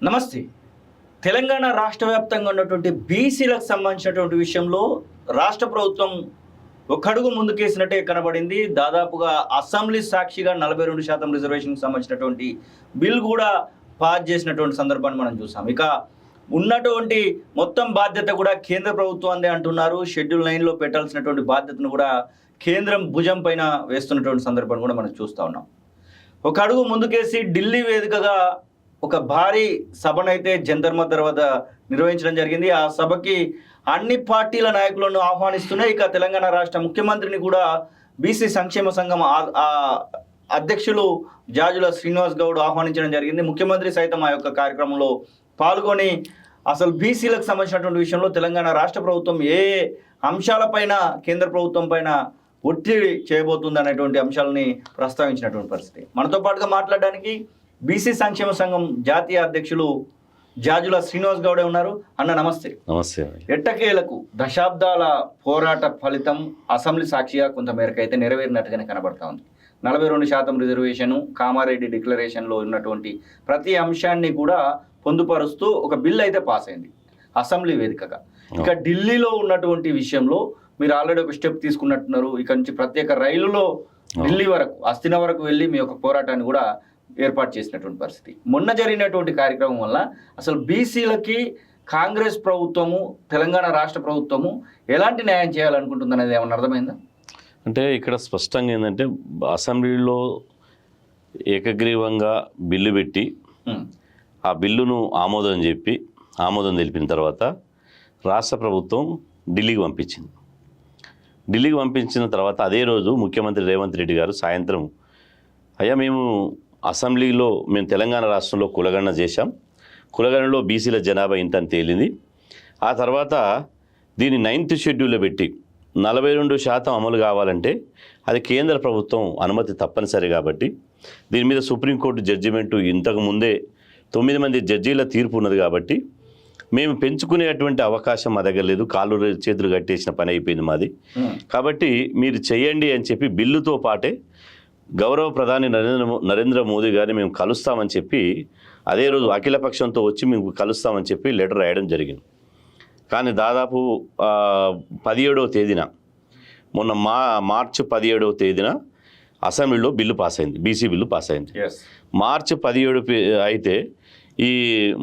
నమస్తే. తెలంగాణ రాష్ట్ర వ్యాప్తంగా ఉన్నటువంటి బీసీలకు సంబంధించినటువంటి విషయంలో రాష్ట్ర ప్రభుత్వం ఒక అడుగు ముందుకేసినట్టే కనబడింది. దాదాపుగా అసెంబ్లీ సాక్షిగా 42% రిజర్వేషన్కి సంబంధించినటువంటి బిల్ కూడా పాస్ చేసినటువంటి సందర్భాన్ని మనం చూసాం. ఇక ఉన్నటువంటి మొత్తం బాధ్యత కూడా కేంద్ర ప్రభుత్వాన్ని అంటున్నారు. షెడ్యూల్ 9లో పెట్టాల్సినటువంటి బాధ్యతను కూడా కేంద్రం భుజం పైన వేస్తున్నటువంటి సందర్భాన్ని కూడా మనం చూస్తూ ఉన్నాం. ఒక అడుగు ముందుకేసి ఢిల్లీ వేదికగా ఒక భారీ సభనైతే జంతర్ మంతర్ వద్ద నిర్వహించడం జరిగింది. ఆ సభకి అన్ని పార్టీల నాయకులను ఆహ్వానిస్తున్నాయి. ఇక తెలంగాణ రాష్ట్ర ముఖ్యమంత్రిని కూడా బీసీ సంక్షేమ సంఘం అధ్యక్షులు జాజుల శ్రీనివాస్ గౌడ్ ఆహ్వానించడం జరిగింది. ముఖ్యమంత్రి సైతం ఆ యొక్క కార్యక్రమంలో పాల్గొని అసలు బీసీలకు సంబంధించినటువంటి విషయంలో తెలంగాణ రాష్ట్ర ప్రభుత్వం ఏ అంశాలపైన కేంద్ర ప్రభుత్వం పైన ఒత్తిడి చేయబోతుంది అనేటువంటి అంశాలని ప్రస్తావించినటువంటి పరిస్థితి. మనతో పాటుగా మాట్లాడడానికి బీసీ సంక్షేమ సంఘం జాతీయ అధ్యక్షులు జాజుల శ్రీనివాస్ గౌడే ఉన్నారు. అన్న నమస్తే. నమస్తే. ఎట్టకేలకు దశాబ్దాల పోరాట ఫలితం అసెంబ్లీ సాక్షిగా కొంత మేరకు అయితే నెరవేరినట్టుగానే కనబడతా ఉంది. 42% రిజర్వేషను, కామారెడ్డి డిక్లరేషన్లో ఉన్నటువంటి ప్రతి అంశాన్ని కూడా పొందుపరుస్తూ ఒక బిల్ అయితే పాస్ అయింది అసెంబ్లీ వేదికగా. ఇక ఢిల్లీలో ఉన్నటువంటి విషయంలో మీరు ఆల్రెడీ ఒక స్టెప్ తీసుకున్నట్టున్నారు. ఇక నుంచి ప్రత్యేక రైలులో ఢిల్లీ వరకు, అస్థిన వరకు వెళ్ళి మీ యొక్క పోరాటాన్ని కూడా ఏర్పాటు చేసినటువంటి పరిస్థితి. మొన్న జరిగినటువంటి కార్యక్రమం వల్ల అసలు బీసీలకి కాంగ్రెస్ ప్రభుత్వము, తెలంగాణ రాష్ట్ర ప్రభుత్వము ఎలాంటి న్యాయం చేయాలనుకుంటుంది అనేది ఏమన్నా అర్థమైందా? అంటే ఇక్కడ స్పష్టంగా ఏంటంటే అసెంబ్లీలో ఏకగ్రీవంగా బిల్లు పెట్టి ఆ బిల్లును ఆమోదం తెలిపిన తర్వాత రాష్ట్ర ప్రభుత్వం ఢిల్లీకి పంపించింది. ఢిల్లీకి పంపించిన తర్వాత అదే రోజు ముఖ్యమంత్రి రేవంత్ రెడ్డి గారు సాయంత్రం, అయ్యా మేము అసెంబ్లీలో తెలంగాణ రాష్ట్రంలో కులగణన చేశాం, కులగణనలో బీసీల జనాభా ఇంత అని తేలింది. ఆ తర్వాత దీన్ని 9th షెడ్యూల్లో పెట్టి 42% అమలు కావాలంటే అది కేంద్ర ప్రభుత్వం అనుమతి తప్పనిసరి కాబట్టి దీని మీద సుప్రీంకోర్టు జడ్జిమెంటు ఇంతకు ముందే 9 మంది జడ్జీల తీర్పు ఉన్నది కాబట్టి మేము పెంచుకునేటువంటి అవకాశం మా దగ్గర లేదు, కాళ్ళు చేతులు కట్టేసిన పని అయిపోయింది మాది, కాబట్టి మీరు చేయండి అని చెప్పి బిల్లుతో పాటే గౌరవ ప్రధాని నరేంద్ర మోదీ గారిని మేము కలుస్తామని చెప్పి అదే రోజు అఖిలపక్షంతో వచ్చి మేము కలుస్తామని చెప్పి లెటర్ రాయడం జరిగింది. కానీ దాదాపు 17వ తేదీన మొన్న మార్చి 17వ తేదీన అసెంబ్లీలో బిల్లు పాస్ అయింది, బీసీ బిల్లు పాస్ అయింది. మార్చి 17 అయితే ఈ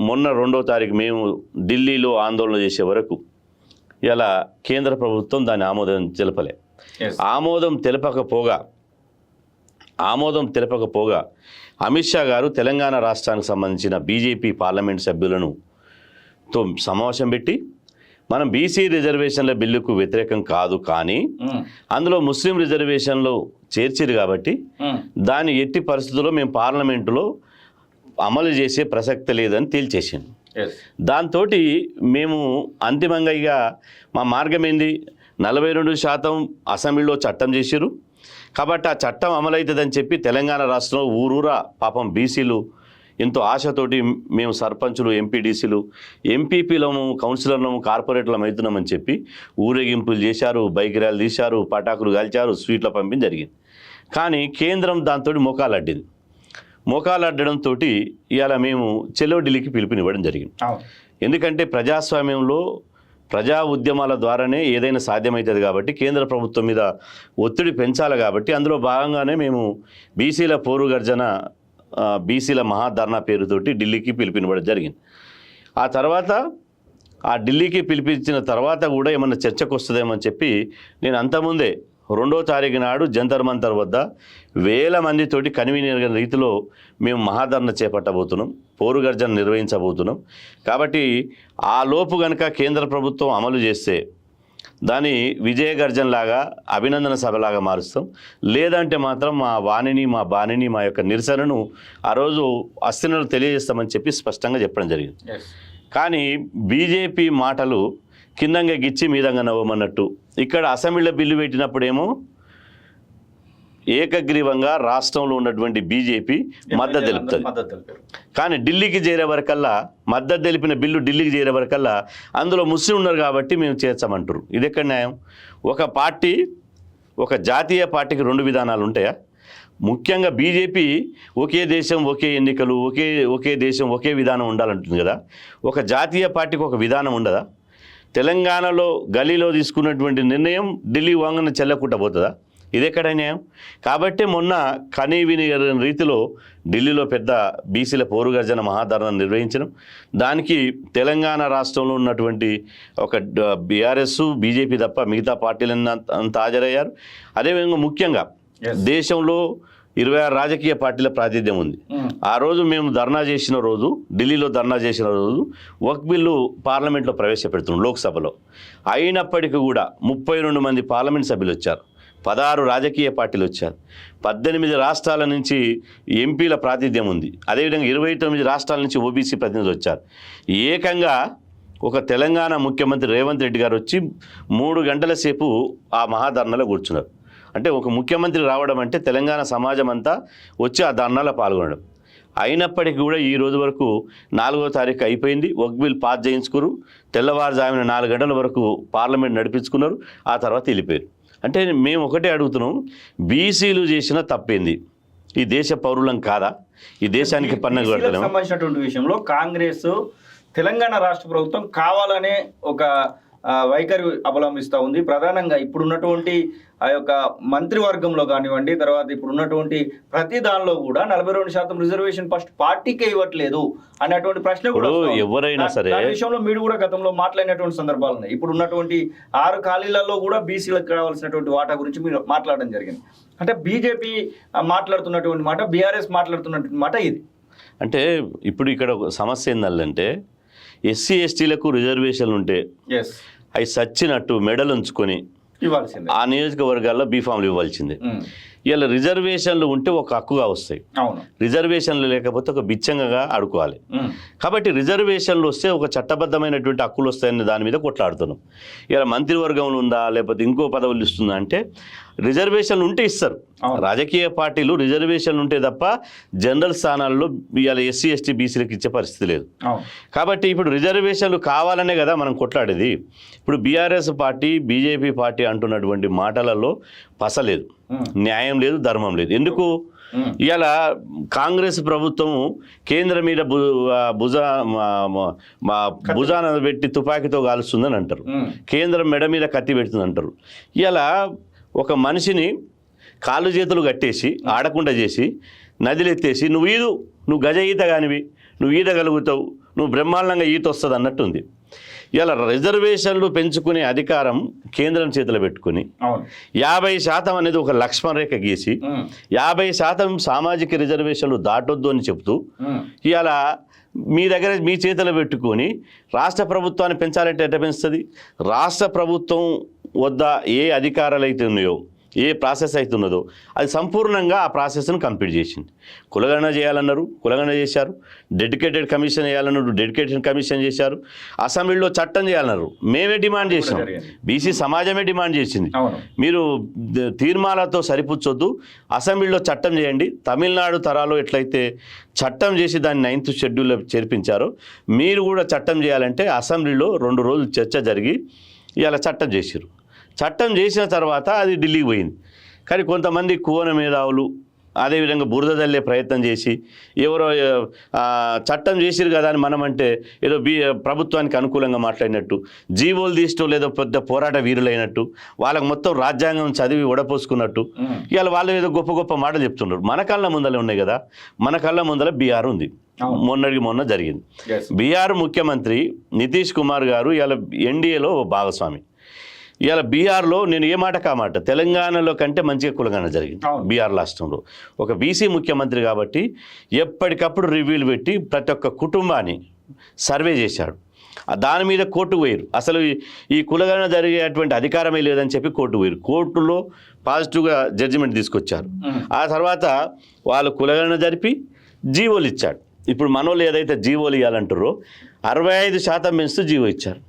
మొన్న 2వ తారీఖు మేము ఢిల్లీలో ఆందోళన చేసే వరకు ఇలా కేంద్ర ప్రభుత్వం దాని ఆమోదం తెలపలే. ఆమోదం తెలపకపోగా అమిత్ షా గారు తెలంగాణ రాష్ట్రానికి సంబంధించిన బీజేపీ పార్లమెంట్ సభ్యులను సమావేశం పెట్టి మనం బీసీ రిజర్వేషన్ల బిల్లుకు వ్యతిరేకం కాదు, కానీ అందులో ముస్లిం రిజర్వేషన్లు చేర్చిరు కాబట్టి దాన్ని ఎట్టి పరిస్థితుల్లో మేము పార్లమెంటులో అమలు చేసే ప్రసక్తి లేదని తేల్చేసింది. దాంతో మేము అంతిమంగా ఇక మా మార్గం ఏంది, 42% అసెంబ్లీలో చట్టం చేసిరు కాబట్టి ఆ చట్టం అమలవుతుందని చెప్పి తెలంగాణ రాష్ట్రంలో ఊరూరా పాపం బీసీలు ఎంతో ఆశతోటి మేము సర్పంచులు, ఎంపీడీసీలు, ఎంపీపీలము, కౌన్సిలర్లము, కార్పొరేటర్లం అవుతున్నామని చెప్పి ఊరేగింపులు చేశారు, బైక్ ర్యాలీలు తీశారు, పటాకులు కాల్చారు, స్వీట్ల పంపిణీ జరిగింది. కానీ కేంద్రం దాంతో మోకాలడ్డడంతో ఇవాళ మేము చెలో ఢిల్లీకి పిలుపునివ్వడం జరిగింది. ఎందుకంటే ప్రజాస్వామ్యంలో ప్రజా ఉద్యమాల ద్వారానే ఏదైనా సాధ్యమవుతుంది కాబట్టి కేంద్ర ప్రభుత్వం మీద ఒత్తిడి పెంచాలి కాబట్టి అందులో భాగంగానే మేము బీసీల పోరు గర్జన, బీసీల మహాధర్నా పేరుతోటి ఢిల్లీకి పిలిపినవ్వడం జరిగింది. ఆ తర్వాత ఆ ఢిల్లీకి పిలిపించిన తర్వాత కూడా ఏమన్నా చర్చకు వస్తుందేమని చెప్పి నేను అంతకుముందే 2వ తారీఖు నాడు జంతర్ మంతర్ వద్ద 1000 మందితోటి కన్వీనర్ రీతిలో మేము మహాధర్నా చేపట్టబోతున్నాం, పోరు గర్జన నిర్వహించబోతున్నాం. కాబట్టి ఆ లోపు కనుక కేంద్ర ప్రభుత్వం అమలు చేస్తే దాన్ని విజయ గర్జనలాగా, అభినందన సభలాగా మారుస్తాం, లేదంటే మాత్రం మా బాణిని మా యొక్క నిరసనను ఆ రోజు అస్థినలు తెలియజేస్తామని చెప్పి స్పష్టంగా చెప్పడం జరిగింది. కానీ బీజేపీ మాటలు కిందంగా గిచ్చి మీదంగా నవ్వమన్నట్టు ఇక్కడ అసెంబ్లీలో బిల్లు పెట్టినప్పుడేమో ఏకగ్రీవంగా రాష్ట్రంలో ఉన్నటువంటి బీజేపీ మద్దతు తెలుపుతుంది, కానీ ఢిల్లీకి చేరే వరకల్లా మద్దతు తెలిపిన బిల్లు ఢిల్లీకి చేరే వరకల్లా అందులో ముస్లిం ఉన్నారు కాబట్టి మేము చేర్చామంటారు. ఇది ఎక్కడ న్యాయం? ఒక జాతీయ పార్టీకి 2 విధానాలు ఉంటాయా? ముఖ్యంగా బీజేపీ ఒకే దేశం ఒకే ఎన్నికలు ఒకే దేశం ఒకే విధానం ఉండాలంటుంది కదా. ఒక జాతీయ పార్టీకి ఒక విధానం ఉండదా? తెలంగాణలో గలీలో తీసుకున్నటువంటి నిర్ణయం ఢిల్లీ వంగన చెల్లకుండా పోతుందా? ఇదెక్కడ న్యాయం? కాబట్టి మొన్న కనీవిని రీతిలో ఢిల్లీలో పెద్ద బీసీల పోరుగర్జన మహాధరణ నిర్వహించడం, దానికి తెలంగాణ రాష్ట్రంలో ఉన్నటువంటి ఒక బీఆర్ఎస్ బీజేపీ తప్ప మిగతా పార్టీలన్నీ అంత హాజరయ్యారు. అదేవిధంగా ముఖ్యంగా దేశంలో 26 రాజకీయ పార్టీల ప్రాతినిధ్యం ఉంది. ఆ రోజు మేము ధర్నా చేసిన రోజు, ఢిల్లీలో ధర్నా చేసిన రోజు వక్ఫ్ బిల్లు పార్లమెంట్లో ప్రవేశపెడుతున్నాం లోక్సభలో. అయినప్పటికీ కూడా 32 మంది పార్లమెంట్ సభ్యులు వచ్చారు, 16 రాజకీయ పార్టీలు వచ్చారు, 18 రాష్ట్రాల నుంచి ఎంపీల ప్రాతినిధ్యం ఉంది, అదేవిధంగా 29 రాష్ట్రాల నుంచి ఓబీసీ ప్రతినిధులు వచ్చారు. ఏకంగా ఒక తెలంగాణ ముఖ్యమంత్రి రేవంత్ రెడ్డి గారు వచ్చి 3 గంటల సేపు ఆ మహాధర్నాలో కూర్చున్నారు. అంటే ఒక ముఖ్యమంత్రి రావడం అంటే తెలంగాణ సమాజం అంతా వచ్చి ఆ ధర్నాలో పాల్గొనడం. అయినప్పటికీ కూడా ఈ రోజు వరకు 4వ తారీఖు అయిపోయింది, వక్ఫ్ బిల్ పాస్ చేయించుకున్నారు, తెల్లవారుజామున 4 గంటల వరకు పార్లమెంట్ నడిపించుకున్నారు, ఆ తర్వాత వెళ్ళిపోయారు. అంటే మేము ఒకటే అడుగుతున్నాం, బీసీలు చేసిన తప్పేంది? ఈ దేశ పౌరులం కాదా? ఈ దేశానికి పన్ను కట్టలేము? సంబంధించినటువంటి విషయంలో కాంగ్రెస్ తెలంగాణ రాష్ట్ర ప్రభుత్వం కావాలనే ఒక వైఖరి అవలంబిస్తూ ఉంది. ప్రధానంగా ఇప్పుడున్నటువంటి ఆ యొక్క మంత్రివర్గంలో కానివ్వండి, తర్వాత ఇప్పుడున్నటువంటి ప్రతి దానిలో కూడా 42% రిజర్వేషన్ ఫస్ట్ పార్టీకే ఇవ్వట్లేదు అనేటువంటి ప్రశ్న కూడా ఎవరైనా సరే దాని విషయంలో మీరు కూడా గతంలో మాట్లాడినటువంటి సందర్భాలు ఉన్నాయి. ఇప్పుడు ఉన్నటువంటి 6 ఖాళీలలో కూడా బీసీలకు కావాల్సినటువంటి వాటా గురించి మీరు మాట్లాడడం జరిగింది. అంటే బీజేపీ మాట్లాడుతున్నటువంటి మాట, బీఆర్ఎస్ మాట్లాడుతున్నటువంటి మాట ఇది. అంటే ఇప్పుడు ఇక్కడ ఒక సమస్య ఏందంటే, ఎస్సీ ఎస్టీలకు రిజర్వేషన్లు ఉంటే అవి సచ్చినట్టు మెడలు ఉంచుకొని ఇవ్వాల్సిందే, ఆ నియోజకవర్గాల్లో బీఫామ్లు ఇవ్వాల్సిందే. ఇలా రిజర్వేషన్లు ఉంటే ఒక హక్కుగా వస్తాయి, రిజర్వేషన్లు లేకపోతే ఒక బిచ్చంగా ఆడుకోవాలి. కాబట్టి రిజర్వేషన్లు వస్తే ఒక చట్టబద్ధమైనటువంటి హక్కులు వస్తాయని దాని మీద కొట్లాడుతున్నాం. ఇలా మంత్రివర్గంలో ఉందా లేకపోతే ఇంకో పదవులు ఇస్తుందా అంటే, రిజర్వేషన్లు ఉంటే ఇస్తారు. రాజకీయ పార్టీలు రిజర్వేషన్లు ఉంటే తప్ప జనరల్ స్థానాల్లో ఇవాళ ఎస్సీ ఎస్టీ బీసీలకు ఇచ్చే పరిస్థితి లేదు. కాబట్టి ఇప్పుడు రిజర్వేషన్లు కావాలనే కదా మనం కొట్లాడేది. ఇప్పుడు బీఆర్ఎస్ పార్టీ బీజేపీ పార్టీ అంటున్నటువంటి మాటలలో పసలేదు, న్యాయం లేదు, ధర్మం లేదు. ఎందుకు? ఇవాళ కాంగ్రెస్ ప్రభుత్వం కేంద్రం మీద భుజాన పెట్టి తుపాకీతో కాలుస్తుందని అంటారు, కేంద్రం మెడ మీద కత్తి పెడుతుంది అంటారు. ఇవాళ ఒక మనిషిని కాళ్ళు చేతులు కట్టేసి ఆడకుండా చేసి నదిలో ఎత్తేసి నువ్వు గజ ఈత కానివి, నువ్వు ఈదగలుగుతావు, నువ్వు బ్రహ్మాండంగా ఈత వస్తుంది అన్నట్టుంది. ఇలా రిజర్వేషన్లు పెంచుకునే అధికారం కేంద్రం చేతిలో పెట్టుకుని 50% అనేది ఒక లక్ష్మణ రేఖ గీసి 50% సామాజిక రిజర్వేషన్లు దాటొద్దు అని చెప్తూ ఇవాళ మీ చేతిలో పెట్టుకొని రాష్ట్ర ప్రభుత్వాన్ని పెంచాలంటే ఎట్లా పెంచుతుంది? రాష్ట్ర ప్రభుత్వం వద్ద ఏ అధికారాలు అయితే ఉన్నాయో, ఏ ప్రాసెస్ అవుతున్నదో అది సంపూర్ణంగా ఆ ప్రాసెస్ను కంప్లీట్ చేసింది. కులగణన చేయాలన్నారు, కులగణన చేశారు. డెడికేటెడ్ కమిషన్ చేయాలన్నారు, డెడికేటెడ్ కమిషన్ చేశారు. అసెంబ్లీలో చట్టం చేయాలన్నారు, మేమే డిమాండ్ చేసాం, బీసీ సమాజమే డిమాండ్ చేసింది. మీరు తీర్మానాలతో సరిపుచ్చొద్దు, అసెంబ్లీలో చట్టం చేయండి. తమిళనాడు తరాలో ఎట్లయితే చట్టం చేసి దాన్ని 9th షెడ్యూల్లో చేర్పించారో మీరు కూడా చట్టం చేయాలంటే అసెంబ్లీలో 2 రోజులు చర్చ జరిగి ఇలా చట్టం చేశారు. చట్టం చేసిన తర్వాత అది ఢిల్లీకి పోయింది. కానీ కొంతమంది కోన మేధావులు అదేవిధంగా బురద జల్లే ప్రయత్నం చేసి ఎవరో చట్టం చేసిరు కదా అని మనం అంటే ఏదో ప్రభుత్వానికి అనుకూలంగా మాట్లాడినట్టు, జీవోలు తీస్తూ లేదో పెద్ద పోరాట వీరులైనట్టు, వాళ్ళకు మొత్తం రాజ్యాంగం చదివి వడపోసుకున్నట్టు ఇవాళ వాళ్ళు ఏదో గొప్ప గొప్ప మాటలు చెప్తున్నారు. మన కళ్ళ ముందలే ఉన్నాయి కదా, మన కళ్ళ ముందర బీహార్ ఉంది, మొన్న జరిగింది. బీహార్ ముఖ్యమంత్రి నితీష్ కుమార్ గారు ఇవాళ ఎన్డీఏలో భాగస్వామి. ఇవాళ బీహార్లో నేను ఏ మాట కామాట తెలంగాణలో కంటే మంచిగా కులగణన జరిగింది బీహార్ రాష్ట్రంలో. ఒక బీసీ ముఖ్యమంత్రి కాబట్టి ఎప్పటికప్పుడు రివ్యూలు పెట్టి ప్రతి ఒక్క కుటుంబాన్ని సర్వే చేశాడు. దాని మీద కోర్టుకు పోయారు. అసలు ఈ కులగణన జరిగేటువంటి అధికారమే లేదని చెప్పి కోర్టుకు పోయారు. కోర్టులో పాజిటివ్గా జడ్జిమెంట్ తీసుకొచ్చారు. ఆ తర్వాత వాళ్ళు కులగణన జరిపి జీవోలు ఇచ్చాడు. ఇప్పుడు మనోళ్ళు ఏదైతే జీవోలు ఇవ్వాలంటారో 65% పెంచుతూ జీవో ఇచ్చారు.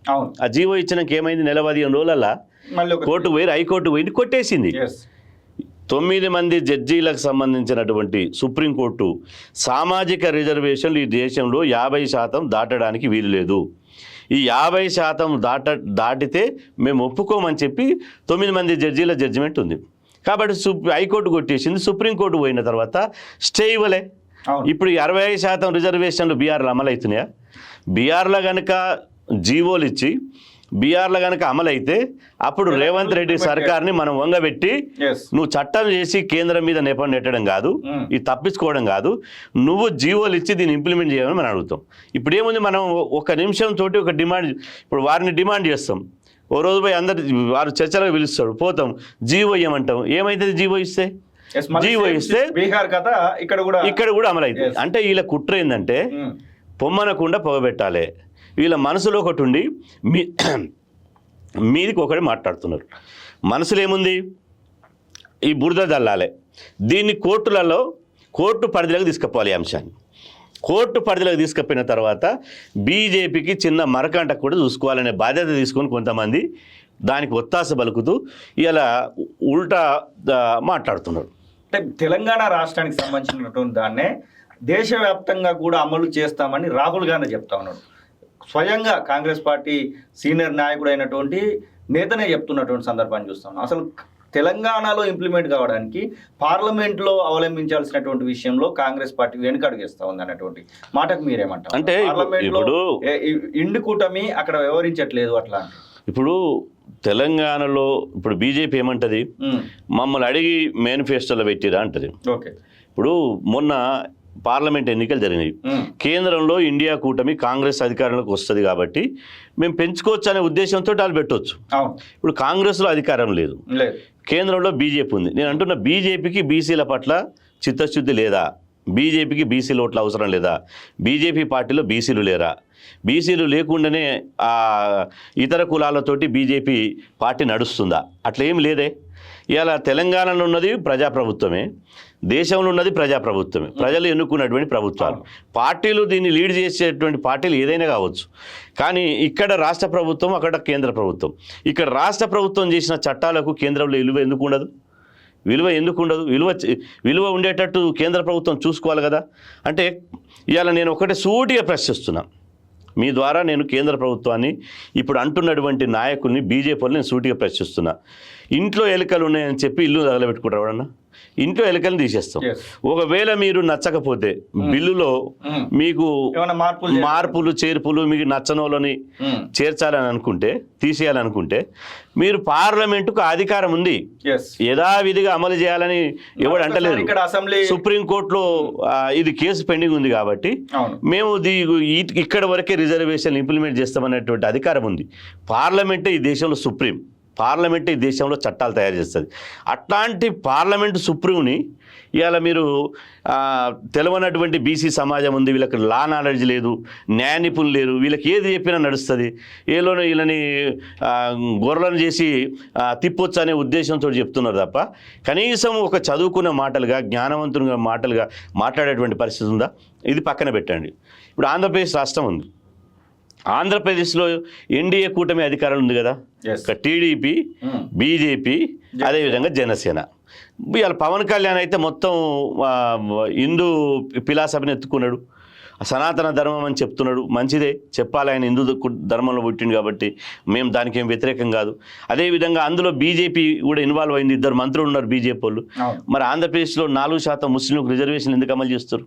ఆ జీవో ఇచ్చినాక ఏమైంది? 15 రోజులల్లా కోర్టుకు పోయి హైకోర్టు పోయి కొట్టేసింది. 9 మంది జడ్జీలకు సంబంధించినటువంటి సుప్రీంకోర్టు సామాజిక రిజర్వేషన్లు ఈ దేశంలో 50% దాటడానికి వీలు లేదు, ఈ 50% దాటితే మేము ఒప్పుకోమని చెప్పి 9 మంది జడ్జీల జడ్జిమెంట్ ఉంది. కాబట్టి హైకోర్టు కొట్టేసింది. సుప్రీంకోర్టు పోయిన తర్వాత స్టే ఇవ్వలే. ఇప్పుడు 65% రిజర్వేషన్లు బీఆర్లో అమలు అవుతున్నాయా? బీఆర్లో కనుక జీవోలు ఇచ్చి బీఆర్లో కనుక అమలైతే అప్పుడు రేవంత్ రెడ్డి సర్కార్ని మనం వంగబెట్టి నువ్వు చట్టం చేసి కేంద్రం మీద నెట్టడం కాదు, ఇది తప్పించుకోవడం కాదు, నువ్వు జీవోలు ఇచ్చి దీన్ని ఇంప్లిమెంట్ చేయమని మనం అడుగుతాం. ఇప్పుడు ఏముంది, మనం ఒక నిమిషం తోటి ఒక డిమాండ్, ఇప్పుడు వారిని డిమాండ్ చేస్తాం, ఓ రోజు పోయి అందరు వారు చర్చలకు పిలుస్తాడు, పోతాం, జీవో ఇవ్వమంటాం, ఏమైతుంది జీవో ఇస్తే? జీవో ఇస్తే ఇక్కడ కూడా అమలైతుంది. అంటే వీళ్ళ కుట్ర ఏంటంటే పొమ్మనకుండా పొగబెట్టాలి. వీళ్ళ మనసులో ఒకటి ఉండి మీదికి ఒకటి మాట్లాడుతున్నారు. మనసులో ఏముంది, ఈ బురద దల్లాలే, దీన్ని కోర్టు పరిధిలోకి తీసుకుపోవాలి. ఈ అంశాన్ని కోర్టు పరిధిలోకి తీసుకుపోయిన తర్వాత బీజేపీకి చిన్న మరకంట కూడా చూసుకోవాలనే బాధ్యత తీసుకొని కొంతమంది దానికి ఒత్తాస పలుకుతూ ఇలా ఉల్టా మాట్లాడుతున్నారు. అంటే తెలంగాణ రాష్ట్రానికి సంబంధించినటువంటి దాన్నే దేశవ్యాప్తంగా కూడా అమలు చేస్తామని రాహుల్ గాంధీ చెప్తా ఉన్నాడు. స్వయంగా కాంగ్రెస్ పార్టీ సీనియర్ నాయకుడు అయినటువంటి నేతనే చెప్తున్నటువంటి సందర్భాన్ని చూస్తాం. అసలు తెలంగాణలో ఇంప్లిమెంట్ కావడానికి పార్లమెంట్లో అవలంబించాల్సినటువంటి విషయంలో కాంగ్రెస్ పార్టీ వెనుకడుగేస్తా ఉంది అన్నటువంటి మాటకు మీరేమంటారు? అంటే పార్లమెంట్లో ఇండి కూటమి అక్కడ వ్యవహరించట్లేదు అట్లా. ఇప్పుడు తెలంగాణలో ఇప్పుడు బీజేపీ ఏమంటది, మమ్మల్ని అడిగి మేనిఫెస్టోలో పెట్టిరా అంటది. ఓకే, ఇప్పుడు మొన్న పార్లమెంట్ ఎన్నికలు జరిగినాయి. కేంద్రంలో ఇండియా కూటమి కాంగ్రెస్ అధికారంలోకి వస్తుంది కాబట్టి మేము పెంచుకోవచ్చు అనే ఉద్దేశంతో వాళ్ళు పెట్టవచ్చు. ఇప్పుడు కాంగ్రెస్లో అధికారం లేదు, కేంద్రంలో బీజేపీ ఉంది. నేను అంటున్న బీజేపీకి బీసీల పట్ల చిత్తశుద్ధి లేదా? బీజేపీకి బీసీల ఓట్ల అవసరం లేదా? బీజేపీ పార్టీలో బీసీలు లేరా? బీసీలు లేకుండానే ఇతర కులాలతోటి బీజేపీ పార్టీ నడుస్తుందా? అట్లా ఏం లేదే. ఇవాళ తెలంగాణలో ఉన్నది ప్రజాప్రభుత్వమే, దేశంలో ఉన్నది ప్రజాప్రభుత్వమే, ప్రజలు ఎన్నుకున్నటువంటి ప్రభుత్వాలు. పార్టీలు దీన్ని లీడ్ చేసేటువంటి పార్టీలు ఏదైనా కావచ్చు. కానీ ఇక్కడ రాష్ట్ర ప్రభుత్వం, అక్కడ కేంద్ర ప్రభుత్వం. ఇక్కడ రాష్ట్ర ప్రభుత్వం చేసిన చట్టాలకు కేంద్రంలో విలువ ఎందుకు ఉండదు? విలువ ఉండేటట్టు కేంద్ర ప్రభుత్వం చూసుకోవాలి కదా. అంటే ఇవాళ నేను ఒకటే సూటిగా ప్రశ్నిస్తున్నా, మీ ద్వారా నేను కేంద్ర ప్రభుత్వాన్ని, ఇప్పుడు అంటున్నటువంటి నాయకుల్ని, బీజేపీని నేను సూటిగా ప్రశ్నిస్తున్నా. ఇంట్లో ఎలుకలు ఉన్నాయని చెప్పి ఇల్లు తగలబెట్టుకుంటారు ఎవడన్నా? ఇంట్లో ఎలుకలను తీసేస్తాం. ఒకవేళ మీరు నచ్చకపోతే బిల్లులో మీకు మార్పులు చేర్పులు మీకు నచ్చనోళ్ళని చేర్చాలని అనుకుంటే, తీసేయాలనుకుంటే మీరు పార్లమెంటుకు అధికారం ఉంది, యథావిధిగా అమలు చేయాలని ఎవడు అంటలేదు. సుప్రీంకోర్టులో ఇది కేసు పెండింగ్ ఉంది కాబట్టి మేము ఇక్కడ వరకే రిజర్వేషన్ ఇంప్లిమెంట్ చేస్తామనేటువంటి అధికారం ఉంది. పార్లమెంటే ఈ దేశంలో సుప్రీం, పార్లమెంట్ ఈ దేశంలో చట్టాలు తయారు చేస్తుంది. అట్లాంటి పార్లమెంటు సుప్రీంని ఇవాళ మీరు తెలవనటువంటి బీసీ సమాజం ఉంది, వీళ్ళకి లా నాలెడ్జ్ లేదు, న్యాయ నిపుణులు లేరు, వీళ్ళకి ఏది చెప్పినా నడుస్తుంది, ఏలోనో వీళ్ళని గొర్రెలను చేసి తిప్పొచ్చు అనే ఉద్దేశంతో చెప్తున్నారు తప్ప కనీసం ఒక చదువుకున్న మాటలుగా, జ్ఞానవంతునిగా మాటలుగా మాట్లాడేటువంటి పరిస్థితి ఉందా? ఇది పక్కన పెట్టండి. ఇప్పుడు ఆంధ్రప్రదేశ్ రాష్ట్రం ఉంది. ఆంధ్రప్రదేశ్లో ఎన్డీఏ కూటమి అధికారం ఉంది కదా, టీడీపీ, బీజేపీ, అదేవిధంగా జనసేన. ఇవాళ పవన్ కళ్యాణ్ అయితే మొత్తం హిందూ ఫిలాసఫీని ఎత్తుకున్నాడు, సనాతన ధర్మం అని చెప్తున్నాడు. మంచిదే, చెప్పాలి, ఆయన హిందూ ధర్మంలో పుట్టిండు కాబట్టి మేము దానికి ఏం వ్యతిరేకం కాదు. అదేవిధంగా అందులో బీజేపీ కూడా ఇన్వాల్వ్ అయింది, 2 మంత్రులు ఉన్నారు బీజేపీ వాళ్ళు. మరి ఆంధ్రప్రదేశ్లో 4% ముస్లింలకు రిజర్వేషన్ ఎందుకు అమలు చేస్తారు?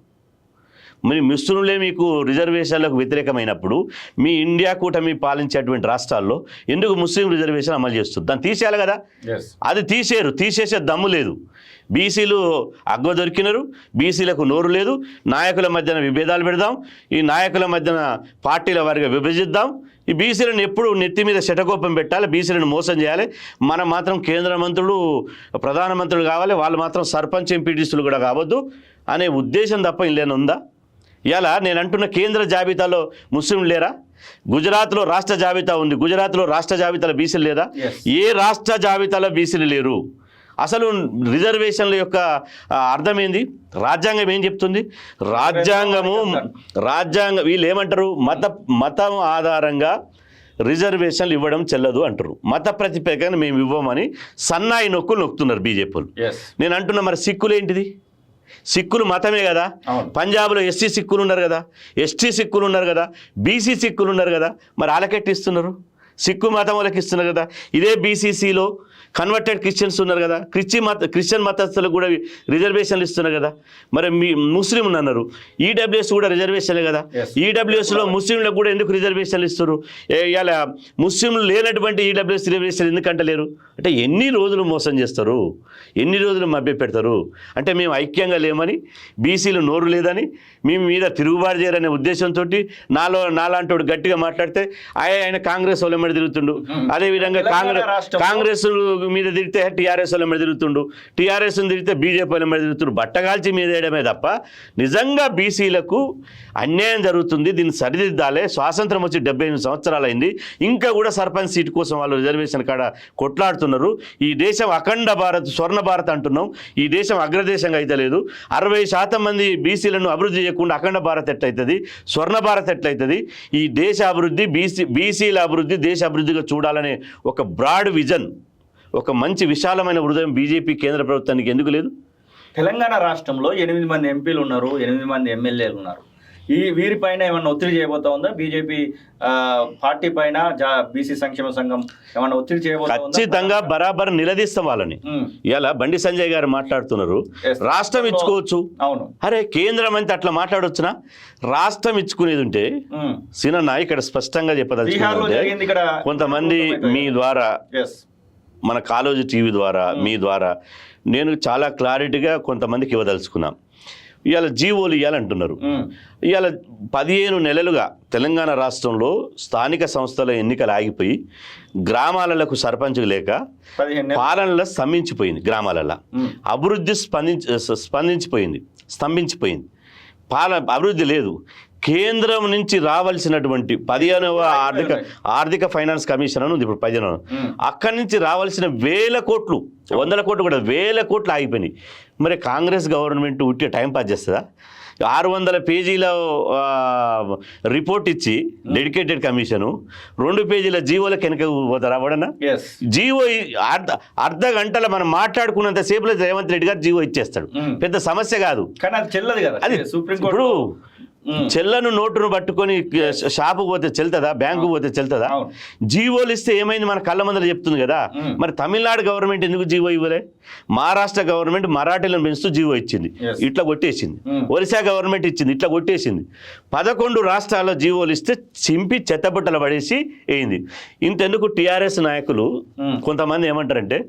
మరి ముస్లింలే మీకు రిజర్వేషన్లకు వ్యతిరేకమైనప్పుడు మీ ఇండియా కూటమి పాలించేటువంటి రాష్ట్రాల్లో ఎందుకు ముస్లిం రిజర్వేషన్ అమలు చేస్తుంది? దాన్ని తీసేయాలి కదా. అది తీసేసే దమ్ము లేదు. బీసీలు అగ్గ దొరికినారు, బీసీలకు నోరు లేదు. నాయకుల మధ్యన విభేదాలు పెడదాం, ఈ నాయకుల మధ్యన పార్టీల వారిగా విభజిద్దాం, ఈ బీసీలను ఎప్పుడు నెత్తి మీద శటకోపం పెట్టాలి, బీసీలను మోసం చేయాలి, మనం మాత్రం కేంద్ర మంత్రులు, ప్రధానమంత్రులు కావాలి, వాళ్ళు మాత్రం సర్పంచ్ ఎంపీటీసీలు కూడా కావద్దు అనే ఉద్దేశం తప్ప ఇల్లేనా ఉందా? ఇలా నేను అంటున్న కేంద్ర జాబితాలో ముస్లింలు లేరా? గుజరాత్లో రాష్ట్ర జాబితా ఉంది, గుజరాత్లో రాష్ట్ర జాబితాలో బీసీలు లేదా? ఏ రాష్ట్ర జాబితాలో బీసీలు లేరు? అసలు రిజర్వేషన్ల యొక్క అర్థం ఏంది? రాజ్యాంగం ఏం చెప్తుంది? రాజ్యాంగం వీళ్ళు ఏమంటారు? మతం ఆధారంగా రిజర్వేషన్లు ఇవ్వడం చెల్లదు అంటారు. మత ప్రతిపేక్షను మేము ఇవ్వమని సన్నాయి నొక్కులు నొక్కుతున్నారు బీజేపీలు. నేను అంటున్నా, మరి సిక్కులు ఏంటిది? సిక్కులు మతమే కదా. పంజాబ్లో ఎస్సీ సిక్కులు ఉన్నారు కదా, ఎస్టీ సిక్కులు ఉన్నారు కదా, బీసీ సిక్కులు ఉన్నారు కదా, మరి వాళ్ళకెట్టి ఇస్తున్నారు? సిక్కు మతం వాళ్ళకి ఇస్తున్నారు కదా. ఇదే బీసీసీలో కన్వర్టెడ్ క్రిస్టియన్స్ ఉన్నారు కదా, క్రిస్టియన్ మతస్థులకు కూడా రిజర్వేషన్లు ఇస్తున్నారు కదా. మరి మీ ముస్లిం అన్నారు, ఈడబ్ల్యూఎస్ కూడా రిజర్వేషన్లే కదా. ఈడబ్ల్యూఎస్లో ముస్లింలకు కూడా ఎందుకు రిజర్వేషన్లు ఇస్తారు? ఇలా ముస్లింలు లేనటువంటి ఈడబ్ల్యూఎస్ రిజర్వేషన్ ఎందుకంటే లేరు అంటే ఎన్ని రోజులు మోసం చేస్తారు, ఎన్ని రోజులు మభ్యపెడతారు? అంటే మేము ఐక్యంగా లేమని, బీసీలు నోరు లేదని, మేము మీద తిరుగుబాటు చేయాలనే ఉద్దేశంతో నాలాంటి గట్టిగా మాట్లాడితే ఆయన కాంగ్రెస్ వాళ్ళ మీద తిరుగుతుండు, అదేవిధంగా కాంగ్రెస్ మీద తిరిగితే టీఆర్ఎస్ వాళ్ళ మీద తిరుగుతుండు, టీఆర్ఎస్ తిరిగితే బీజేపీ వాళ్ళ మీద తిరుగుతుండు. బట్టగాల్చి మీద వేయడమే తప్ప నిజంగా బీసీలకు అన్యాయం జరుగుతుంది, దీన్ని సరిదిద్దాలే. స్వాతంత్రం వచ్చి 78 సంవత్సరాలు అయింది, ఇంకా కూడా సర్పంచ్ సీట్ కోసం వాళ్ళు రిజర్వేషన్ కాడ కొట్లాడుతున్నారు. ఈ దేశం అఖండ భారత్, స్వర్ణ భారత్ అంటున్నాం, ఈ దేశం అగ్రదేశంగా అయితే లేదు. 60% మంది బీసీలను అభివృద్ధి చేయకుండా అఖండ భారత్ ఎట్లయితుంది, స్వర్ణ భారత్ ఎట్లయితుంది? ఈ దేశ అభివృద్ధి, బీసీల అభివృద్ధి దేశ అభివృద్ధిగా చూడాలనే ఒక బ్రాడ్ విజన్, ఒక మంచి విశాలమైన హృదయం బీజేపీ కేంద్ర ప్రభుత్వానికి ఎందుకు లేదు? తెలంగాణ రాష్ట్రంలో 8 మంది ఎంపీలు ఉన్నారు, 8 మంది ఎమ్మెల్యేలు ఉన్నారు. వీరిపైన ఏమన్నా ఒత్తిడి చేయబోతా ఉందా బీజేపీ పార్టీ పైన? బీసీ సంక్షేమ సంఘం ఏమన్నా ఒత్తిడి చేయబోతా ఉందా? ఖచ్చితంగా బరాబర్ నిలదీస్తాం వాళ్ళని. ఇలా బండి సంజయ్ గారు మాట్లాడుతున్నారు, రాష్ట్రం ఇచ్చుకోవచ్చు. అవును, అరే కేంద్రం అంతా అట్లా మాట్లాడొచ్చునా? రాష్ట్రం ఇచ్చుకునేది ఉంటే సినన్న ఇక్కడ స్పష్టంగా చెప్పదలుచుకుంటే, కొంతమంది మీ ద్వారా, మన కాలేజీ టీవీ ద్వారా, మీ ద్వారా నేను చాలా క్లారిటీగా కొంతమందికి ఇవ్వదలుచుకున్నాం. ఇవాళ జీవోలు ఇవ్వాలంటున్నారు. ఇవాళ 15 నెలలుగా తెలంగాణ రాష్ట్రంలో స్థానిక సంస్థల ఎన్నికలు ఆగిపోయి, గ్రామాలకు సర్పంచ్ లేక పాలనలో స్తంభించిపోయింది, గ్రామాలలో అభివృద్ధి స్తంభించిపోయింది, అభివృద్ధి లేదు. కేంద్రం నుంచి రావాల్సినటువంటి 15వ ఆర్థిక ఫైనాన్స్ కమిషన్ అని ఉంది ఇప్పుడు 15వ, అక్కడి నుంచి రావాల్సిన 1000 కోట్లు, 100 కోట్లు కూడా 1000 కోట్లు ఆగిపోయినాయి. మరి కాంగ్రెస్ గవర్నమెంట్ ఉట్టే టైంపాస్ చేస్తుందా? 600 పేజీల రిపోర్ట్ ఇచ్చి డెడికేటెడ్ కమిషను 2 పేజీల జీవోలకు వెనక పోతారా? అవడనా జీవో అర్ధ గంటలో మనం మాట్లాడుకున్నంత సేపులో రేవంత్ రెడ్డి గారు జీవో ఇచ్చేస్తాడు, పెద్ద సమస్య కాదు. కానీ అది చెల్లదు కదా. అది ఇప్పుడు చెల్లను నోటును పట్టుకొని షాపు పోతే చెల్తుందా, బ్యాంకు పోతే చెల్తుందా? జీవోలు ఇస్తే ఏమైంది మన కళ్ళ ముందర చెప్తుంది కదా. మరి తమిళనాడు గవర్నమెంట్ ఎందుకు జీవో ఇవ్వలే? మహారాష్ట్ర గవర్నమెంట్ మరాఠీలను పెంచుతూ జీవో ఇచ్చింది, ఇట్లా కొట్టేసింది. ఒరిస్సా గవర్నమెంట్ ఇచ్చింది, ఇట్లా కొట్టేసింది. 11 రాష్ట్రాల్లో జీవోలు ఇస్తే చింపి చెత్తబుట్టలు పడేసి వేయింది. ఇంతెందుకు టీఆర్ఎస్ నాయకులు కొంతమంది ఏమంటారంటే,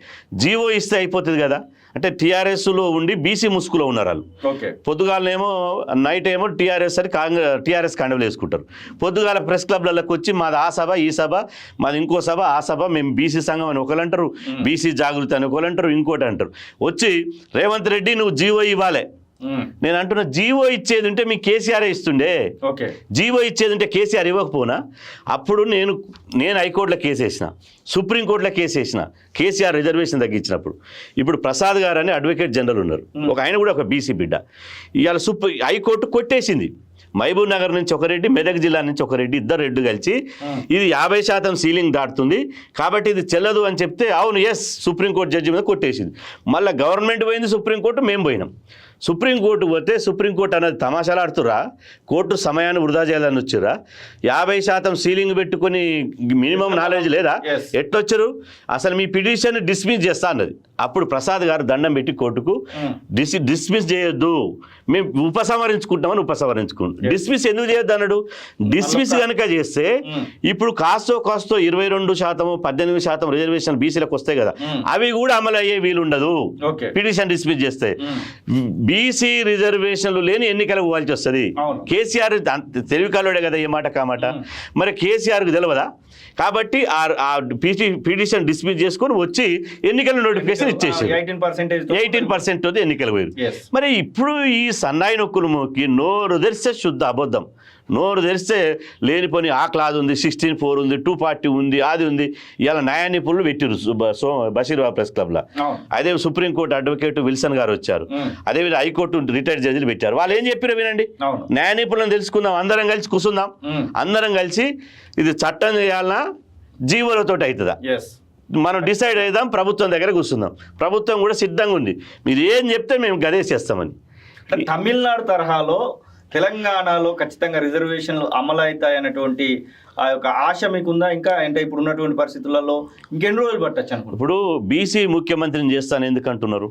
జీవో ఇస్తే అయిపోతుంది కదా అంటే టీఆర్ఎస్లో ఉండి బీసీ ముసుగులో ఉన్నారు వాళ్ళు. పొద్దుగాలనేమో నైట్ ఏమో టీఆర్ఎస్ అని టీఆర్ఎస్ కండవలు వేసుకుంటారు. పొద్దుగాల ప్రెస్ క్లబ్లకు వచ్చి మాది ఆ సభ, ఈ సభ, మాది ఇంకో సభ, ఆ సభ, మేము బీసీ సంఘం అని ఒకరు అంటారు, బీసీ జాగృతి అని ఒకరు అంటారు, ఇంకోటి అంటారు. వచ్చి రేవంత్ రెడ్డి నువ్వు జీవో ఇవ్వాలి. నేను అంటున్నా, జీవో ఇచ్చేది ఉంటే మీ కేసీఆర్ ఇస్తుండే. జీవో ఇచ్చేది ఉంటే కేసీఆర్ ఇవ్వకపోనా? అప్పుడు నేను హైకోర్టులో కేసు వేసిన, సుప్రీంకోర్టులో కేసు వేసిన, కేసీఆర్ రిజర్వేషన్ తగ్గించినప్పుడు. ఇప్పుడు ప్రసాద్ గారు అని అడ్వకేట్ జనరల్ ఉన్నారు, ఆయన కూడా ఒక బీసీ బిడ్డ. ఇవాళ హైకోర్టు కొట్టేసింది. మహబూబ్ నగర్ నుంచి ఒక రెడ్డి, మెదక్ జిల్లా నుంచి ఒక రెడ్డి, ఇద్దరు రెడ్డి కలిసి ఇది 50% సీలింగ్ దాటుతుంది కాబట్టి ఇది చెల్లదు అని చెప్తే, అవును ఎస్ సుప్రీంకోర్టు జడ్జి మీద కొట్టేసింది. మళ్ళీ గవర్నమెంట్ పోయింది, సుప్రీంకోర్టు, మేము పోయినాం. సుప్రీంకోర్టు పోతే సుప్రీంకోర్టు అనేది తమాషాలాడుతురా, కోర్టు సమయాన్ని వృధా చేయాలని వచ్చారా? 50% సీలింగ్ పెట్టుకొని మినిమం నాలెడ్జ్ లేదా? ఎట్లొచ్చారు? అసలు మీ పిటిషన్ డిస్మిస్ చేస్తా అన్నది. అప్పుడు ప్రసాద్ గారు దండం పెట్టి కోర్టుకు, డిస్మిస్ చేయొద్దు, మేము ఉపసంహరించుకుంటామని ఉపసంహరించుకుంటాం. డిస్మిస్ ఎందుకు చేయొద్దు అన్నాడు. డిస్మిస్ కనుక చేస్తే ఇప్పుడు కాస్తో 22%, 18% రిజర్వేషన్ బీసీలకు వస్తాయి కదా, అవి కూడా అమలు అయ్యే వీలుండదు పిటిషన్ డిస్మిస్ చేస్తే. బీసీ రిజర్వేషన్లు లేని ఎన్నికలకు పోవాల్సి వస్తుంది. కేసీఆర్ తెలివికాలోడే కదా ఈ మాట కామాట. మరి కేసీఆర్కి తెలియదా? కాబట్టి ఆ పిటిషన్ డిస్మిస్ చేసుకొని వచ్చి ఎన్నికల నోటిఫికేషన్ ఇచ్చేసి 18% ఎన్నికలు పోయారు. మరి ఇప్పుడు ఈ సన్నాయి నొక్కులు మోకి నోరు తెరిస్తే శుద్ధ అబద్ధం, నోరు తెరిస్తే లేనిపోని ఆ క్లాజ్ ఉంది, 16(4) ఉంది, 240 ఉంది, అది ఉంది. ఇలా న్యాయ నిపుణులు పెట్టారు బషీర్బాగ్ ప్రెస్ క్లబ్లో. అదే సుప్రీంకోర్టు అడ్వకేట్ విల్సన్ గారు వచ్చారు, అదేవిధంగా హైకోర్టు రిటైర్డ్ జడ్జిలు పెట్టారు. వాళ్ళు ఏం చెప్పారో వినండి. న్యాయ నిపుణులను తెలుసుకుందాం, అందరం కలిసి కూర్చుందాం, అందరం కలిసి ఇది చట్టం చేయాలన్నా జీవోలతో అవుతుందా మనం డిసైడ్ అయిదాం, ప్రభుత్వం దగ్గర కూర్చుందాం. ప్రభుత్వం కూడా సిద్ధంగా ఉంది, మీరు ఏం చెప్తే మేము గదే చేస్తామని. తమిళనాడు తరహాలో తెలంగాణలో ఖచ్చితంగా రిజర్వేషన్లు అమలు అవుతాయనేటువంటి ఆ యొక్క ఆశ మీకుందా? ఇంకా అంటే ఇప్పుడు ఉన్నటువంటి పరిస్థితులలో ఇంకెన్ని రోజులు పట్టచ్చు అనుకుంటున్నారు? ఇప్పుడు బీసీ ముఖ్యమంత్రిని చేస్తాను ఎందుకు అంటున్నారు?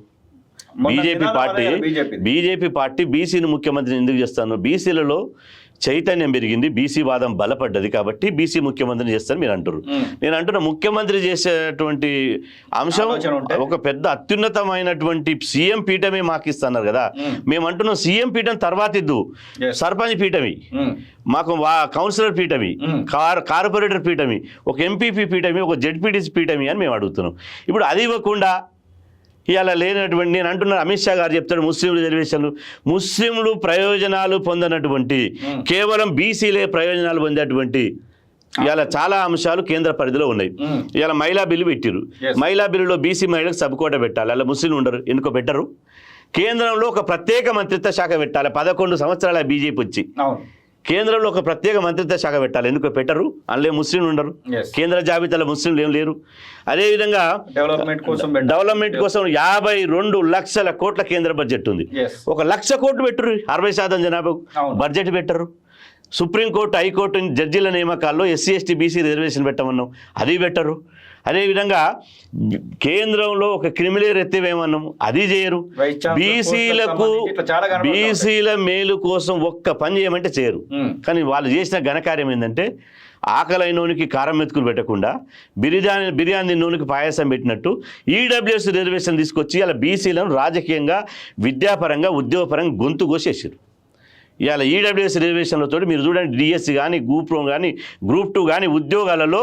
బీజేపీ పార్టీ బీసీని ముఖ్యమంత్రిని ఎందుకు చేస్తాను? బీసీలలో చైతన్యం పెరిగింది, బీసీ వాదం బలపడ్డది కాబట్టి బీసీ ముఖ్యమంత్రిని చేస్తాను మీరు అంటారు. నేను అంటున్న ముఖ్యమంత్రి చేసేటువంటి అంశం ఒక పెద్ద అత్యున్నతమైనటువంటి సీఎం పీఠమే మాకు ఇస్తున్నారు కదా. మేము అంటున్నాం సీఎం పీఠం తర్వాత ఇద్దు, సర్పంచ్ పీఠమి మాకు, కౌన్సిలర్ పీఠమి, కార్పొరేటర్ పీఠమి, ఒక ఎంపీపీ పీఠమి, ఒక జెడ్పీటీసీ పీఠమి అని మేము అడుగుతున్నాం. ఇప్పుడు అది ఇవ్వకుండా ఇవాళ లేనటువంటి, నేను అంటున్నాను అమిత్ షా గారు చెప్తాడు ముస్లిం రిజర్వేషన్లు, ముస్లింలు ప్రయోజనాలు పొందనటువంటి కేవలం బీసీలే ప్రయోజనాలు పొందేటువంటి ఇవాళ చాలా అంశాలు కేంద్ర పరిధిలో ఉన్నాయి. ఇవాళ మహిళా బిల్లు పెట్టిరు, మహిళా బిల్లులో బీసీ మహిళలకు సబ్-కోటా పెట్టాలి, అలా ముస్లింలు ఉండరు, ఎందుకో పెట్టరు. కేంద్రంలో ఒక ప్రత్యేక మంత్రిత్వ శాఖ పెట్టాలి, 11 సంవత్సరాల బీజేపీ వచ్చి కేంద్రంలో ఒక ప్రత్యేక మంత్రిత్వ శాఖ పెట్టాలి, ఎందుకు పెట్టరు? అందులో ముస్లింలు ఉండరు, కేంద్ర జాబితాలో ముస్లింలు ఏం లేరు. అదేవిధంగా డెవలప్మెంట్ కోసం 52 లక్షల కోట్ల కేంద్ర బడ్జెట్ ఉంది, 1 లక్ష కోట్లు పెట్టరు, 60% జనాభా బడ్జెట్ పెట్టరు. సుప్రీంకోర్టు హైకోర్టు జడ్జీల నియామకాల్లో ఎస్సీ ఎస్టీ బీసీ రిజర్వేషన్ పెట్టమన్నాం, అది పెట్టరు. అదేవిధంగా కేంద్రంలో ఒక క్రిమినల్ ఎత్తివేమన్నాం, అది చేయరు. బీసీల మేలు కోసం ఒక్క పని చేయమంటే చేయరు. కానీ వాళ్ళు చేసిన ఘనకార్యం ఏంటంటే ఆకలైనోనికి కారం మెతుకులు పెట్టకుండా బిర్యానీ నూనెకి పాయసం పెట్టినట్టు ఈడబ్ల్యూఎస్ రిజర్వేషన్ తీసుకొచ్చి అలా బీసీలను రాజకీయంగా, విద్యాపరంగా, ఉద్యోగపరంగా గొంతు కోసేసారు. ఇవాళ ఈడబ్ల్యూఎస్ రిజర్వేషన్లతో మీరు చూడండి, డిఎస్సి కానీ, గ్రూప్ 1 కానీ, గ్రూప్ 2 కానీ ఉద్యోగాలలో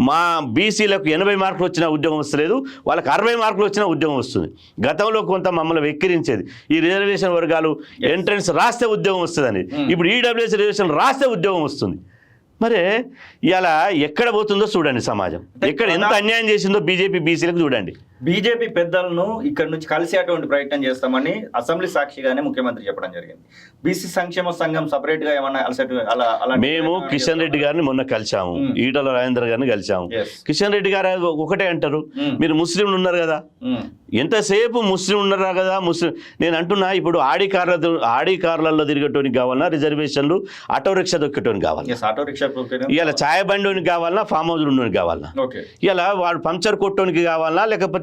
మా బీసీలకు 80 మార్కులు వచ్చిన ఉద్యోగం వస్తలేదు, వాళ్ళకి 60 మార్కులు వచ్చిన ఉద్యోగం వస్తుంది. గతంలో కొంత మమ్మల్ని వెక్కిరించేది ఈ రిజర్వేషన్ వర్గాలు ఎంట్రన్స్ రాస్తే ఉద్యోగం వస్తుందని, ఇప్పుడు ఈడబ్ల్యూఎస్ రిజర్వేషన్ రాస్తే ఉద్యోగం వస్తుంది. మరి ఇలా ఎక్కడ పోతుందో చూడండి సమాజం, ఎక్కడ ఎంత అన్యాయం చేసిందో బీజేపీ బీసీలకు చూడండి. బీజేపీ పెద్దలను ఇక్కడ నుంచి కలిసేటువంటి ప్రయత్నం చేస్తామని అసెంబ్లీ సాక్షిగానే ముఖ్యమంత్రి చెప్పడం జరిగింది. బీసీ సంక్షేమ సంఘం సపరేట్ గా ఏమన్నా మేము కిషన్ రెడ్డి గారిని మొన్న కలిసాము, ఈటల రాజేందర్ గారిని కలిసాము. కిషన్ రెడ్డి గారు ఒకటే అంటారు, మీరు ముస్లింలు ఉన్నారు కదా, ఎంతసేపు ముస్లిం ఉన్నారా కదా ముస్లిం. నేను అంటున్నా ఇప్పుడు ఆడి కార్లలో తిరిగేటోనికి కావాలన్నా రిజర్వేషన్లు, ఆటో రిక్షా దొక్కేటోనికి కావాలి, ఇలా ఛాయ బండికి కావాలన్నా, ఫామ్ హౌస్ ఉండడానికి కావాలన్నా, ఇలా వాడు పంచర్ కొట్టోనికి కావాలన్నా, లేకపోతే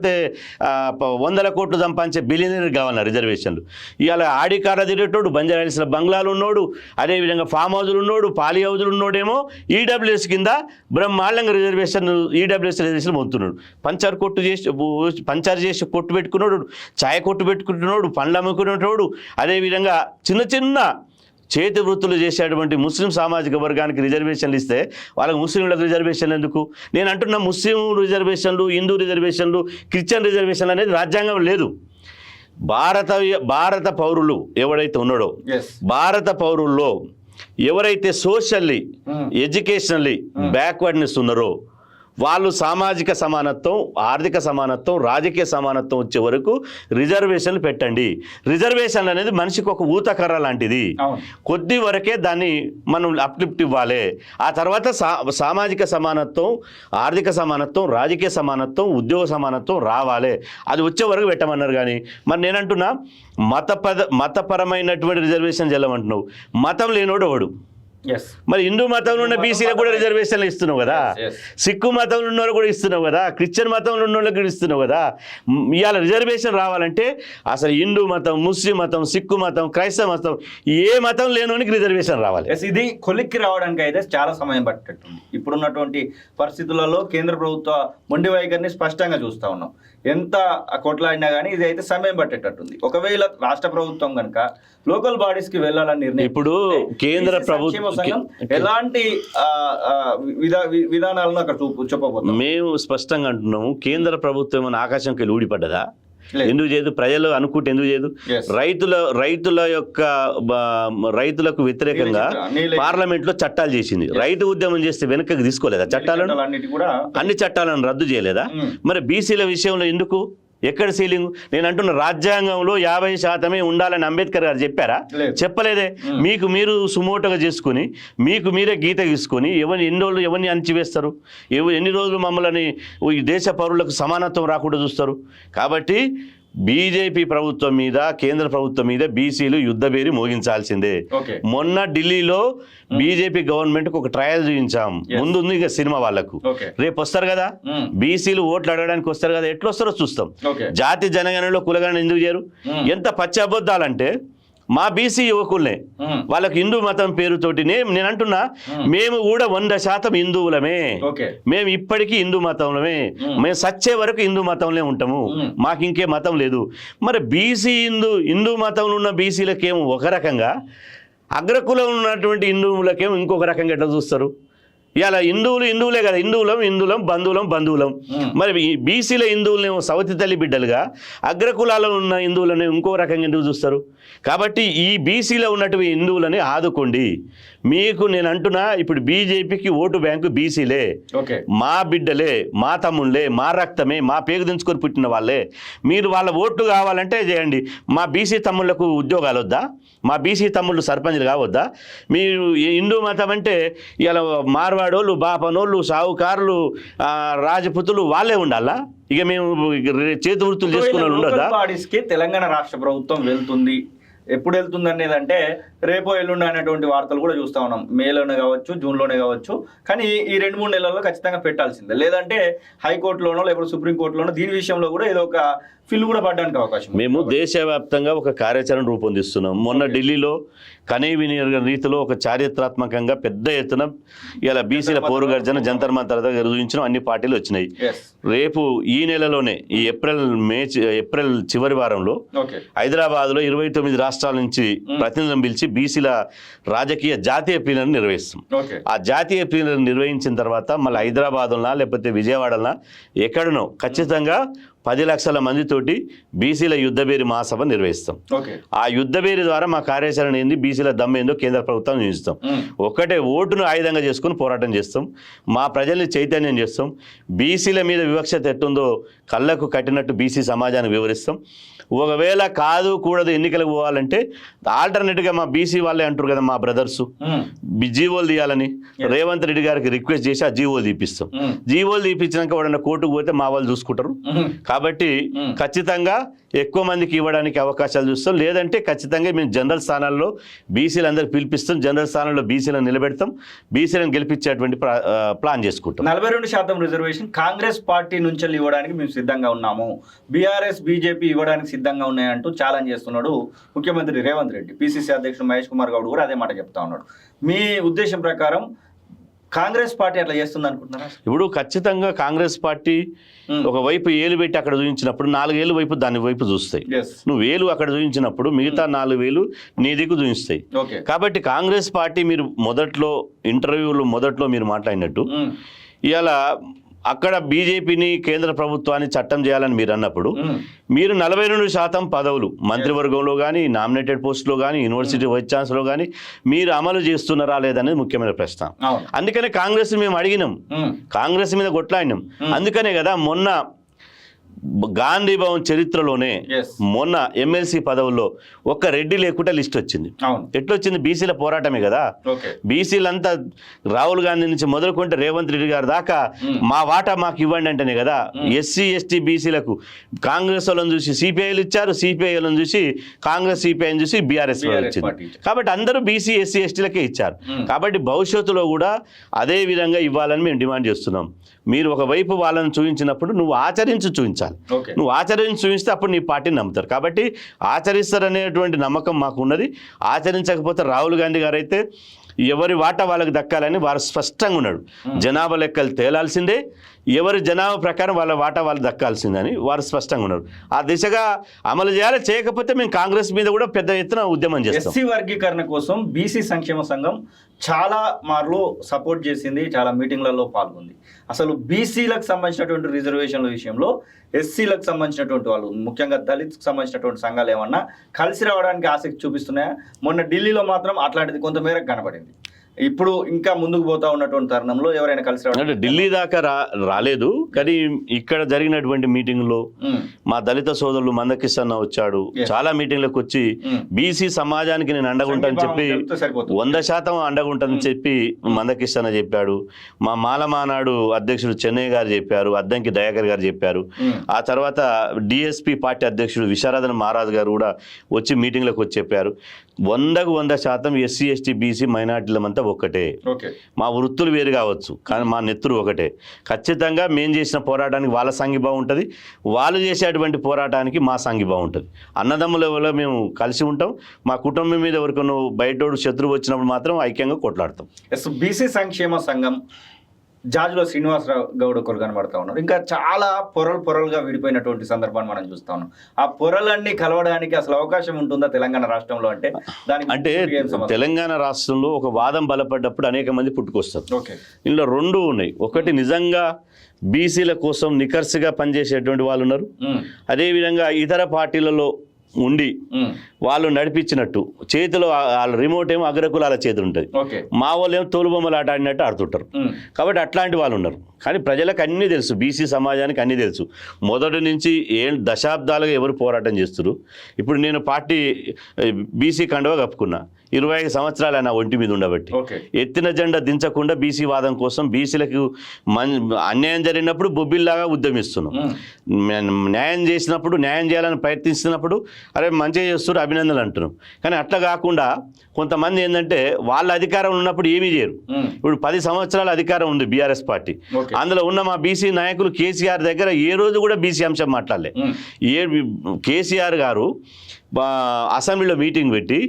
100 కోట్లు సంపాదించే బిలియనర్ కావాలన్నా రిజర్వేషన్లు. ఇవాళ ఆడి కార్ల తిరిగేటోడు, బంజారాహిల్స్లో బంగ్లాలు ఉన్నాడు, అదేవిధంగా ఫామ్ హౌజులు ఉన్నాడు, పాలి హౌజులు ఉన్నాడేమో ఈడబ్ల్యూఎస్ కింద బ్రహ్మాండంగా రిజర్వేషన్, ఈడబ్ల్యూఎస్ రిజర్వేషన్ పొందుతున్నాడు. పంచర్ చేసి కొట్టు పెట్టుకున్నాడు, ఛాయ్ కొట్టు పెట్టుకుంటున్నాడు, పండ్లు అమ్ముకునేటోడు, అదేవిధంగా చిన్న చిన్న చేతి వృత్తులు చేసేటువంటి ముస్లిం సామాజిక వర్గానికి రిజర్వేషన్లు ఇస్తే వాళ్ళకి ముస్లింలకు రిజర్వేషన్లు ఎందుకు? నేను అంటున్నా ముస్లిం రిజర్వేషన్లు, హిందూ రిజర్వేషన్లు, క్రిస్టియన్ రిజర్వేషన్లు అనేది రాజ్యాంగం లేదు. భారత పౌరులు ఎవడైతే ఉన్నాడో, భారత పౌరుల్లో ఎవరైతే సోషల్లీ, ఎడ్యుకేషనల్లీ బ్యాక్వర్డ్నెస్ ఉన్నారో వాళ్ళు సామాజిక సమానత్వం, ఆర్థిక సమానత్వం, రాజకీయ సమానత్వం వచ్చే వరకు రిజర్వేషన్లు పెట్టండి. రిజర్వేషన్లు అనేది మనిషికి ఒక ఊతకర్ర లాంటిది, కొద్ది వరకే దాన్ని మనం అప్లిఫ్ట్ ఇవ్వాలి. ఆ తర్వాత సామాజిక సమానత్వం, ఆర్థిక సమానత్వం, రాజకీయ సమానత్వం, ఉద్యోగ సమానత్వం రావాలి. అది వచ్చే వరకు పెట్టమన్నారు. కానీ మరి నేనంటున్నా మతపరమైనటువంటి రిజర్వేషన్ చెల్లమంటున్నావు, మతం లేనోడు ఎవడు? మరి హిందూ మతంలో ఉన్న బీసీలకు కూడా రిజర్వేషన్లు ఇస్తున్నావు కదా, సిక్కు మతంలో ఉన్న వాళ్ళు కూడా ఇస్తున్నావు కదా, క్రిస్టియన్ మతంలో ఉన్న వాళ్ళకి కూడా ఇస్తున్నావు కదా. ఇవాళ రిజర్వేషన్ రావాలంటే అసలు హిందూ మతం, ముస్లిం మతం, సిక్కు మతం, క్రైస్తవ మతం, ఏ మతం లేనోనికి రిజర్వేషన్ రావాలి. ఇది కొలిక్కి రావడానికి అయితే చాలా సమయం పట్టేటట్టుంది. ఇప్పుడున్నటువంటి పరిస్థితులలో కేంద్ర ప్రభుత్వ మొండి వైఖరిని స్పష్టంగా చూస్తూ ఉన్నాం. ఎంత కొట్లాడినా కానీ ఇది అయితే సమయం పట్టేటట్టుంది. ఒకవేళ రాష్ట్ర ప్రభుత్వం కనుక లోకల్ బాడీస్ కి వెళ్ళాలని నిర్ణయం, ఇప్పుడు కేంద్ర ప్రభుత్వం ఎలాంటి విధానాలను అక్కడ చెప్పబోతున్నాం? మేము స్పష్టంగా అంటున్నాము, కేంద్ర ప్రభుత్వం ఏమైనా ఆకాశంకి ఊడిపడ్డదా? ఎందుకు చేయదు? ప్రజలు అనుకుంటే ఎందుకు చేయదు? రైతులకు వ్యతిరేకంగా పార్లమెంట్ లో చట్టాలు చేసింది. రైతు ఉద్యమం చేస్తే వెనక్కి తీసుకోలేదా చట్టాలను? అన్ని చట్టాలను రద్దు చేయలేదా? మరి బీసీల విషయంలో ఎందుకు? ఎక్కడ సీలింగ్? నేను అంటున్న రాజ్యాంగంలో 50% ఉండాలని అంబేద్కర్ గారు చెప్పారా? చెప్పలేదే. మీకు మీరు సుమోటోగా చేసుకుని మీకు మీరే గీత గీసుకొని ఎన్ని రోజులు ఎవరిని అణిచివేస్తారు? ఎన్ని రోజులు మమ్మల్ని ఈ దేశ పౌరులకు సమానత్వం రాకుండా చూస్తారు? కాబట్టి బీజేపీ ప్రభుత్వం మీద కేంద్ర ప్రభుత్వం మీద బీసీలు యుద్ధబేరి మోగించాల్సిందే. ఓకే. మొన్న ఢిల్లీలో బీజేపీ గవర్నమెంట్కి ఒక ట్రయల్ చూపించాం. ముందు ఉంది ఇక సినిమా వాళ్ళకు. ఓకే. రేపు వస్తారు కదా బీసీలు ఓట్లు అడగడానికి వస్తారు కదా, ఎట్లా వస్తారో చూస్తాం. ఓకే. జాతి జనగణనలో కులగణన ఎందుకు చేయరు? ఎంత పచ్చి అబద్ధాలంటే మా బీసీ యువకుల్నే వాళ్ళకి హిందూ మతం పేరుతోటి నేను అంటున్నా, మేము కూడా 100% హిందువులమే. ఓకే. మేము ఇప్పటికీ హిందూ మతంలోమే, మేము సచ్చే వరకు హిందూ మతంలో ఉంటాము, మాకు ఇంకే మతం లేదు. మరి బీసీ హిందూ మతంలో ఉన్న బీసీలకేమో ఒక రకంగా, అగ్రకులం ఉన్నటువంటి హిందువులకేమో ఇంకొక రకంగా ఎట్లా చూస్తారు? ఇలా హిందువులే కదా, హిందువులం బంధువులం. మరి బీసీల హిందువులనేమో సవతి తల్లి బిడ్డలుగా, అగ్రకులాల్లో ఉన్న హిందువులను ఇంకో రకంగా ఎందుకు చూస్తారు? కాబట్టి ఈ బీసీలో ఉన్నటువంటి హిందువులని ఆదుకోండి. మీకు నేను అంటున్నా, ఇప్పుడు బీజేపీకి ఓటు బ్యాంకు బీసీలే, మా బిడ్డలే, మా తమ్ముళ్ళే, మా రక్తమే, మా పేగు దించుకొని పుట్టిన వాళ్ళే. మీరు వాళ్ళ ఓట్లు కావాలంటే చేయండి. మా బీసీ తమ్ముళ్లకు ఉద్యోగాలు వద్దా? మా బీసీ తమ్ముళ్ళు సర్పంచ్లు కావద్దా? మీరు హిందూ మతం అంటే ఇలా మార్వాడోళ్ళు, బాపనోళ్ళు, సావుకారులు, రాజపుతులు వాళ్ళే ఉండాలా? ఇక మేము చేతి వృత్తులు చేసుకున్న వాళ్ళు ఉండదా? తెలంగాణ రాష్ట్ర ప్రభుత్వం వెళ్తుంది, ఎప్పుడు వెళ్తుంది అనేది అంటే రేపో ఎల్లుండి అనేటువంటి వార్తలు కూడా చూస్తూ ఉన్నాం. మేలోనే కావచ్చు, జూన్లోనే కావచ్చు. కానీ ఈ 2-3 నెలల్లో ఖచ్చితంగా పెట్టాల్సిందే. లేదంటే హైకోర్టులోనో లేకపోతే సుప్రీంకోర్టులోనో దీని విషయంలో కూడా ఏదో ఒక ఫిల్ కూడా పడడానికి అవకాశం. మేము దేశవ్యాప్తంగా ఒక కార్యాచరణ రూపొందిస్తున్నాం. మొన్న ఢిల్లీలో కనీవినియర్ రీతిలో ఒక చారిత్రాత్మకంగా పెద్ద ఎత్తున ఇలా బీసీల పోరుగర్జన జంతర్ మంతర్ నిర్వహించడం అన్ని పార్టీలు వచ్చినాయి. రేపు ఈ నెలలోనే ఈ ఏప్రిల్ చివరి వారంలో హైదరాబాద్లో 29 రాష్ట్రాల నుంచి ప్రతినిధులను పిలిచి బీసీల రాజకీయ జాతీయ ప్లీనరీ నిర్వహిస్తాం. ఆ జాతీయ ప్లీనరీ నిర్వహించిన తర్వాత మళ్ళీ హైదరాబాద్లో లేకపోతే విజయవాడలో ఎక్కడనో ఖచ్చితంగా 10 లక్షల మందితోటి బీసీల యుద్ధబేరి మహాసభ నిర్వహిస్తాం. ఆ యుద్ధబేరి ద్వారా మా కార్యాచరణ ఏంది, బీసీల దమ్ము ఏందో కేంద్ర ప్రభుత్వం చూపిస్తాం. ఒక్కటే ఓటును ఆయుధంగా చేసుకుని పోరాటం చేస్తాం. మా ప్రజల్ని చైతన్యం చేస్తాం. బీసీల మీద వివక్షత ఎట్టుందో కళ్ళకు కట్టినట్టు బీసీ సమాజానికి వివరిస్తాం. ఒకవేళ కాదు కూడదు ఎన్నికలకు పోవాలంటే ఆల్టర్నేట్గా మా బీసీ వాళ్ళే అంటారు కదా, మా బ్రదర్స్ జీవోలు తీయాలని రేవంత్ రెడ్డి గారికి రిక్వెస్ట్ చేసి ఆ జీవోలు తీపిస్తాం. జీవోలు తీపించినాక వాడన్నా కోర్టుకు పోతే మా వాళ్ళు చూసుకుంటారు. కాబట్టి ఖచ్చితంగా ఎక్కువ మందికి ఇవ్వడానికి అవకాశాలు చూస్తాం. లేదంటే ఖచ్చితంగా మేము జనరల్ స్థానాల్లో బీసీలు అందరికి పిలిపిస్తాం. జనరల్ స్థానంలో బీసీలను నిలబెడతాం. బీసీలను గెలిపించేటువంటి ప్లాన్ చేసుకుంటాం. 42% రిజర్వేషన్ కాంగ్రెస్ పార్టీ నుంచి ఇవ్వడానికి మేము సిద్ధంగా ఉన్నాము, బీఆర్ఎస్ బీజేపీ ఇవ్వడానికి సిద్ధంగా ఉన్నాయంటూ ఛాలెంజ్ చేస్తున్నాడు ముఖ్యమంత్రి రేవంత్ రెడ్డి. పిసిసి అధ్యక్షుడు మహేష్ కుమార్ గౌడ్ కూడా అదే మాట చెప్తా ఉన్నాడు. మీ ఉద్దేశం ప్రకారం కాంగ్రెస్ పార్టీ అట్లా చేస్తుంది అనుకుంటున్నారా? ఇప్పుడు ఖచ్చితంగా కాంగ్రెస్ పార్టీ ఒకవైపు ఏలు పెట్టి అక్కడ చూపించినప్పుడు 4 ఏళ్ళు వైపు దాని వైపు చూస్తాయి. నువ్వు వేలు అక్కడ చూపించినప్పుడు మిగతా 4 వేలు నీ దిక్కు చూపిస్తాయి. కాబట్టి కాంగ్రెస్ పార్టీ మీరు మొదట్లో మీరు మాట్లాడినట్టు ఇలా అక్కడ బీజేపీని కేంద్ర ప్రభుత్వాన్ని చట్టం చేయాలని మీరు అన్నప్పుడు మీరు 42% పదవులు మంత్రివర్గంలో కానీ, నామినేటెడ్ పోస్టులో కానీ, యూనివర్సిటీ వైస్ ఛాన్సలర్ కానీ మీరు అమలు చేస్తున్నారా లేదనేది ముఖ్యమైన ప్రశ్న. అందుకనే కాంగ్రెస్ మేము అడిగినాం, కాంగ్రెస్ మీద కొట్లాడినాం. అందుకనే కదా మొన్న గాంధీ భవన్ చరిత్రలోనే మొన్న ఎమ్మెల్సీ పదవుల్లో ఒక్క రెడ్డి లేకుండా లిస్ట్ వచ్చింది. ఎట్లొచ్చింది? బీసీల పోరాటమే కదా. బీసీలంతా రాహుల్ గాంధీ నుంచి మొదలుకుంటే రేవంత్ రెడ్డి గారి దాకా మా వాటా మాకు ఇవ్వండి అంటేనే కదా. ఎస్సీ ఎస్టీ బీసీలకు కాంగ్రెస్ వాళ్ళని చూసి సిపిఐలు ఇచ్చారు, సిపిఐలను చూసి కాంగ్రెస్, సిపిఐని చూసి బీఆర్ఎస్ వచ్చింది. కాబట్టి అందరూ బీసీ ఎస్సీ ఎస్టీలకే ఇచ్చారు. కాబట్టి భవిష్యత్తులో కూడా అదే విధంగా ఇవ్వాలని మేము డిమాండ్ చేస్తున్నాం. మీరు ఒకవైపు వాళ్ళని చూపించినప్పుడు నువ్వు ఆచరించి చూపించాలి. నువ్వు ఆచరించి చూపిస్తే అప్పుడు నీ పార్టీని నమ్ముతారు. కాబట్టి ఆచరిస్తారనేటువంటి నమ్మకం మాకు ఉన్నది. ఆచరించకపోతే రాహుల్ గాంధీ గారు అయితే ఎవరి వాటా వాళ్ళకి దక్కాలని వారు స్పష్టంగా ఉన్నాడు. జనాభా లెక్కలు తేలాల్సిందే, ఎవరి జనాభా ప్రకారం వాళ్ళ వాటా వాళ్ళు దక్కాల్సిందని వారు స్పష్టంగా ఉన్నారు. ఆ దిశగా అమలు చేయాలి. చేయకపోతే మేము కాంగ్రెస్ మీద కూడా పెద్ద ఎత్తున ఉద్యమం చేస్తాం. ఎస్సీ వర్గీకరణ కోసం బీసీ సంక్షేమ సంఘం చాలా మార్లు సపోర్ట్ చేసింది, చాలా మీటింగ్లలో పాల్గొంది. అసలు బీసీలకు సంబంధించినటువంటి రిజర్వేషన్ల విషయంలో ఎస్సీలకు సంబంధించినటువంటి వాళ్ళు, ముఖ్యంగా దళిత్కి సంబంధించినటువంటి సంఘాలు ఏమన్నా కలిసి రావడానికి ఆసక్తి చూపిస్తున్నాయా? మొన్న ఢిల్లీలో మాత్రం అట్లాంటిది కొంతమేరకు కనబడింది. ఇప్పుడు ఇంకా ముందుకు పోతా ఉన్నటువంటి తరుణంలో ఎవరైనా కలిసి రావడం అంటే ఢిల్లీ దాకా రాలేదు, కానీ ఇక్కడ జరిగినటువంటి మీటింగ్లో మా దళిత సోదరులు మందకిస్తన్న వచ్చాడు. చాలా మీటింగ్లకు వచ్చి బీసీ సమాజానికి నేను అండగుంటానని చెప్పి 100% అండగుంటానని చెప్పి మందకిస్తన్న చెప్పాడు. మా మాలమానాడు అధ్యక్షుడు చెన్నై గారు చెప్పారు, అద్దంకి దయాకర్ గారు చెప్పారు. ఆ తర్వాత డిఎస్పి పార్టీ అధ్యక్షుడు విశారదన్ మహారాజ్ గారు కూడా వచ్చి మీటింగ్లకు వచ్చి చెప్పారు. 100% ఎస్సీ ఎస్టీ బీసీ మైనార్టీలమంతా ఒక్కటే. మా వృత్తులు వేరు కావచ్చు, కానీ మా నెత్తురు ఒకటే. ఖచ్చితంగా మేము చేసిన పోరాటానికి వాళ్ళ సంఘీభావం ఉంటుంది, వాళ్ళు చేసేటువంటి పోరాటానికి మా సంఘీభావం ఉంటుంది. అన్నదమ్ముల వల్ల మేము కలిసి ఉంటాం. మా కుటుంబం మీద ఎవరికైనా బయటోడు శత్రువు వచ్చినప్పుడు మాత్రం ఐక్యంగా కొట్లాడతాం. బీసీ సంక్షేమ సంఘం జాజుల శ్రీనివాసరావు గౌడ్ ఒకరు కనబడతా ఉన్నారు. ఇంకా చాలా పొరలుగా విడిపోయినటువంటి సందర్భాన్ని మనం చూస్తా ఉన్నాం. ఆ పొరలన్నీ కలవడానికి అసలు అవకాశం ఉంటుందా తెలంగాణ రాష్ట్రంలో? అంటే తెలంగాణ రాష్ట్రంలో ఒక వాదం బలపడ్డప్పుడు అనేక మంది పుట్టుకొస్తారు. ఇందులో 2 ఉన్నాయి. ఒకటి నిజంగా బీసీల కోసం నికర్సిగా పనిచేసేటువంటి వాళ్ళు ఉన్నారు. అదేవిధంగా ఇతర పార్టీలలో ఉండి వాళ్ళు నడిపించినట్టు చేతిలో వాళ్ళ రిమోట్ ఏమో అగ్రకులాల చేతులు ఉంటుంది, మా వాళ్ళు ఏమో తోలుబొమ్మలు ఆట ఆడినట్టు ఆడుతుంటారు. కాబట్టి అట్లాంటి వాళ్ళు ఉన్నారు. కానీ ప్రజలకు అన్నీ తెలుసు, బీసీ సమాజానికి అన్నీ తెలుసు. మొదటి నుంచి దశాబ్దాలుగా ఎవరు పోరాటం చేస్తారు. ఇప్పుడు నేను పార్టీ బీసీ కండువా కప్పుకున్నా, 25 సంవత్సరాలు నా ఒంటి మీద ఉండబట్టి ఎత్తిన జెండా దించకుండా బీసీ వాదం కోసం బీసీలకు అన్యాయం జరిగినప్పుడు బొబ్బిల్లాగా ఉద్యమిస్తున్నాం. న్యాయం చేసినప్పుడు, న్యాయం చేయాలని ప్రయత్నిస్తున్నప్పుడు అరే మంచిగా చేస్తారు అభినందనలు అంటున్నాం. కానీ అట్లా కాకుండా కొంతమంది ఏంటంటే వాళ్ళ అధికారం ఉన్నప్పుడు ఏమీ చేయరు. ఇప్పుడు 10 సంవత్సరాల అధికారం ఉంది బీఆర్ఎస్ పార్టీ. అందులో ఉన్న మా బీసీ నాయకులు కేసీఆర్ దగ్గర ఏ రోజు కూడా బీసీ అంశం మాట్లాడలే. కేసీఆర్ గారు అసెంబ్లీలో మీటింగ్ పెట్టి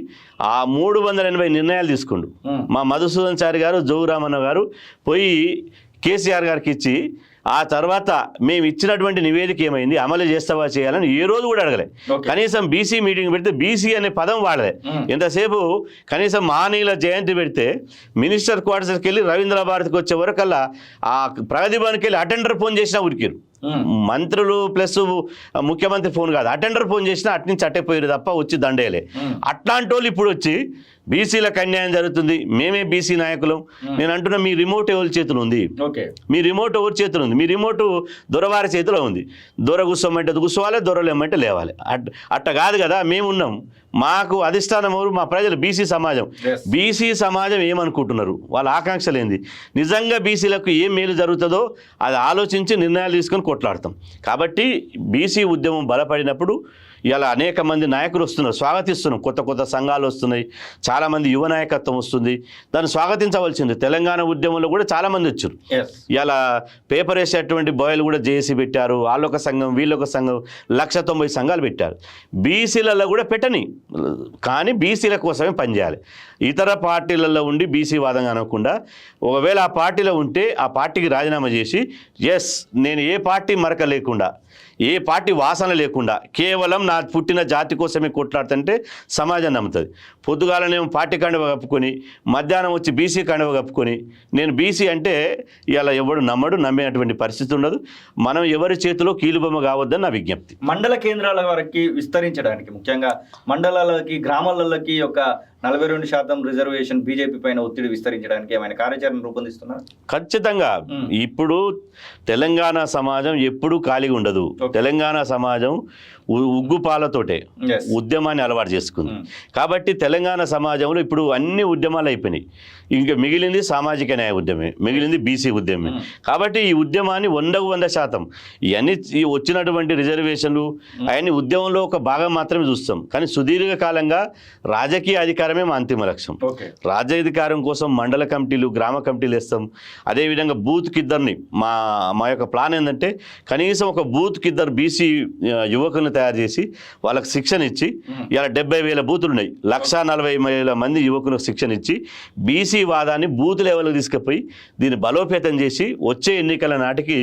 ఆ 380 నిర్ణయాలు తీసుకుండు. మా మధుసూదన్ చారి గారు, జోగురామన్న గారు పోయి కేసీఆర్ గారికి ఇచ్చి ఆ తర్వాత మేము ఇచ్చినటువంటి నివేదిక ఏమైంది, అమలు చేస్తావా చేయాలని ఏ రోజు కూడా అడగలే. కనీసం బీసీ మీటింగ్ పెడితే బీసీ అనే పదం వాడలే. ఎంతసేపు కనీసం మహనీయుల జయంతి పెడితే మినిస్టర్ క్వార్టర్స్కి వెళ్ళి రవీంద్ర భారతికి వచ్చే వరకల్లా ఆ ప్రగతి భవన్కి వెళ్ళి అటెండర్ ఫోన్ చేసినా ఉరికిరు. మంత్రులు ప్లస్ ముఖ్యమంత్రి ఫోన్ కాదు, అటెండర్ ఫోన్ చేసినా అట్నుంచి అట్టేపోయారు తప్ప వచ్చి దండేయలే. అట్లాంటి వాళ్ళు ఇప్పుడు వచ్చి బీసీలకు అన్యాయం జరుగుతుంది, మేమే బీసీ నాయకులం. నేను అంటున్నా మీ రిమోట్ ఎవరి చేతులు ఉంది? మీ రిమోట్ ఎవరి చేతులు ఉంది? మీ రిమోట్ దొరవారి చేతిలో ఉంది. దొర కూర్చోమంటే కూర్చోవాలి, దొరలు ఏమంటే లేవాలి. అట్ట కాదు కదా. మేమున్నాం, మాకు అధిష్టానం ఎవరు? మా ప్రజలు, బీసీ సమాజం. బీసీ సమాజం ఏమనుకుంటున్నారు, వాళ్ళ ఆకాంక్షలు ఏంది, నిజంగా బీసీలకు ఏం మేలు జరుగుతుందో అది ఆలోచించి నిర్ణయాలు తీసుకొని కొట్లాడతాం. కాబట్టి బీసీ ఉద్యమం బలపడినప్పుడు ఇలా అనేక మంది నాయకులు వస్తున్నారు, స్వాగతిస్తున్నాం. కొత్త సంఘాలు వస్తున్నాయి, చాలామంది యువ నాయకత్వం వస్తుంది, దాన్ని స్వాగతించవలసింది. తెలంగాణ ఉద్యమంలో కూడా చాలామంది వచ్చారు. ఇలా పేపర్ వేసేటువంటి బాయ్లు కూడా జేఏసీ పెట్టారు, వాళ్ళొక సంఘం వీళ్ళొక సంఘం, 190 సంఘాలు పెట్టారు. బీసీలలో కూడా పెట్టని, కానీ బీసీల కోసమే పనిచేయాలి. ఇతర పార్టీలలో ఉండి బీసీ వాదం అనకుండా ఒకవేళ ఆ పార్టీలో ఉంటే ఆ పార్టీకి రాజీనామా చేసి నేను ఏ పార్టీ మరక లేకుండా, ఏ పార్టీ వాసన లేకుండా కేవలం నా పుట్టిన జాతి కోసమే కొట్లాడుతుంటే సమాజం నమ్ముతుంది. పొద్దుగాలనేమో పార్టీ కండువ కప్పుకొని మధ్యాహ్నం వచ్చి బీసీ కండువ కప్పుకొని నేను బీసీ అంటే ఇలా ఎవడు నమ్మేటువంటి పరిస్థితి ఉండదు. మనం ఎవరి చేతిలో కీలుబొమ్మ కావద్దని నా విజ్ఞప్తి. మండల కేంద్రాల వరకు విస్తరించడానికి, ముఖ్యంగా మండలాలకి గ్రామాలకి ఒక 42% రిజర్వేషన్ బీజేపీ పైన ఒత్తిడి విస్తరించడానికి ఏమైనా కార్యాచరణ రూపొందిస్తున్నారు? ఖచ్చితంగా. ఇప్పుడు తెలంగాణ సమాజం ఎప్పుడూ ఖాళీగా ఉండదు. తెలంగాణ సమాజం ఉగ్గుపాలతోటే ఉద్యమాన్ని అలవాటు చేసుకుంది. కాబట్టి తెలంగాణ సమాజంలో ఇప్పుడు అన్ని ఉద్యమాలు అయిపోయినాయి. ఇంకా మిగిలింది సామాజిక న్యాయ ఉద్యమే, మిగిలింది బీసీ ఉద్యమే. కాబట్టి ఈ ఉద్యమాన్ని 100% ఇవన్నీ వచ్చినటువంటి రిజర్వేషన్లు అవన్నీ ఉద్యమంలో ఒక భాగం మాత్రమే చూస్తాం. కానీ సుదీర్ఘకాలంగా రాజకీయ అధికారమే మా అంతిమ లక్ష్యం. రాజ్యాధికారం కోసం మండల కమిటీలు, గ్రామ కమిటీలు వేస్తాం. అదేవిధంగా బూత్కి 2 మా యొక్క ప్లాన్ ఏంటంటే కనీసం ఒక బూత్కి 2 బీసీ యువకులను తయారు చేసి వాళ్ళకి శిక్షణ ఇచ్చి, ఇలా 70,000 బూతులు ఉన్నాయి, 140,000 మంది యువకులకు శిక్షణ ఇచ్చి బీసీ వాదాన్ని బూత్ లెవెల్కి తీసుకుపోయి దీన్ని బలోపేతం చేసి వచ్చే ఎన్నికల నాటికి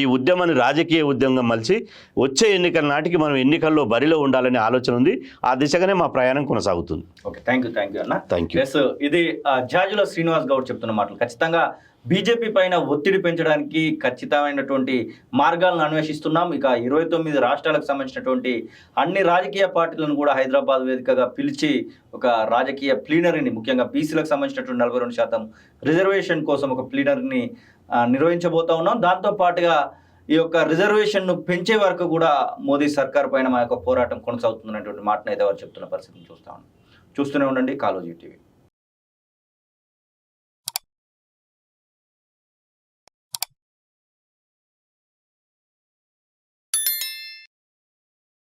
ఈ ఉద్యమాన్ని రాజకీయ ఉద్యమంగా మలిచి వచ్చే ఎన్నికల నాటికి మనం ఎన్నికల్లో బరిలో ఉండాలనే ఆలోచన ఉంది. ఆ దిశగానే మా ప్రయాణం కొనసాగుతుంది. ఓకే, థ్యాంక్ యూ అన్న. Thank you. ఇది జాజుల శ్రీనివాస్ గౌడ్ చెప్తున్న మాటలు. ఖచ్చితంగా బీజేపీ పైన ఒత్తిడి పెంచడానికి ఖచ్చితమైనటువంటి మార్గాలను అన్వేషిస్తున్నాం. ఇక 29 రాష్ట్రాలకు సంబంధించినటువంటి అన్ని రాజకీయ పార్టీలను కూడా హైదరాబాద్ వేదికగా పిలిచి ఒక రాజకీయ ప్లీనరీని, ముఖ్యంగా బీసీలకు సంబంధించినటువంటి 42% రిజర్వేషన్ కోసం ఒక ప్లీనరీని నిర్వహించబోతా ఉన్నాం. దాంతో పాటుగా ఈ యొక్క రిజర్వేషన్ను పెంచే వరకు కూడా మోదీ సర్కార్ పైన మా యొక్క పోరాటం కొనసాగుతుందనేటువంటి మాటను అయితే వారు చెప్తున్న పరిస్థితిని చూస్తూనే ఉండండి కాలోజీ టీవీ.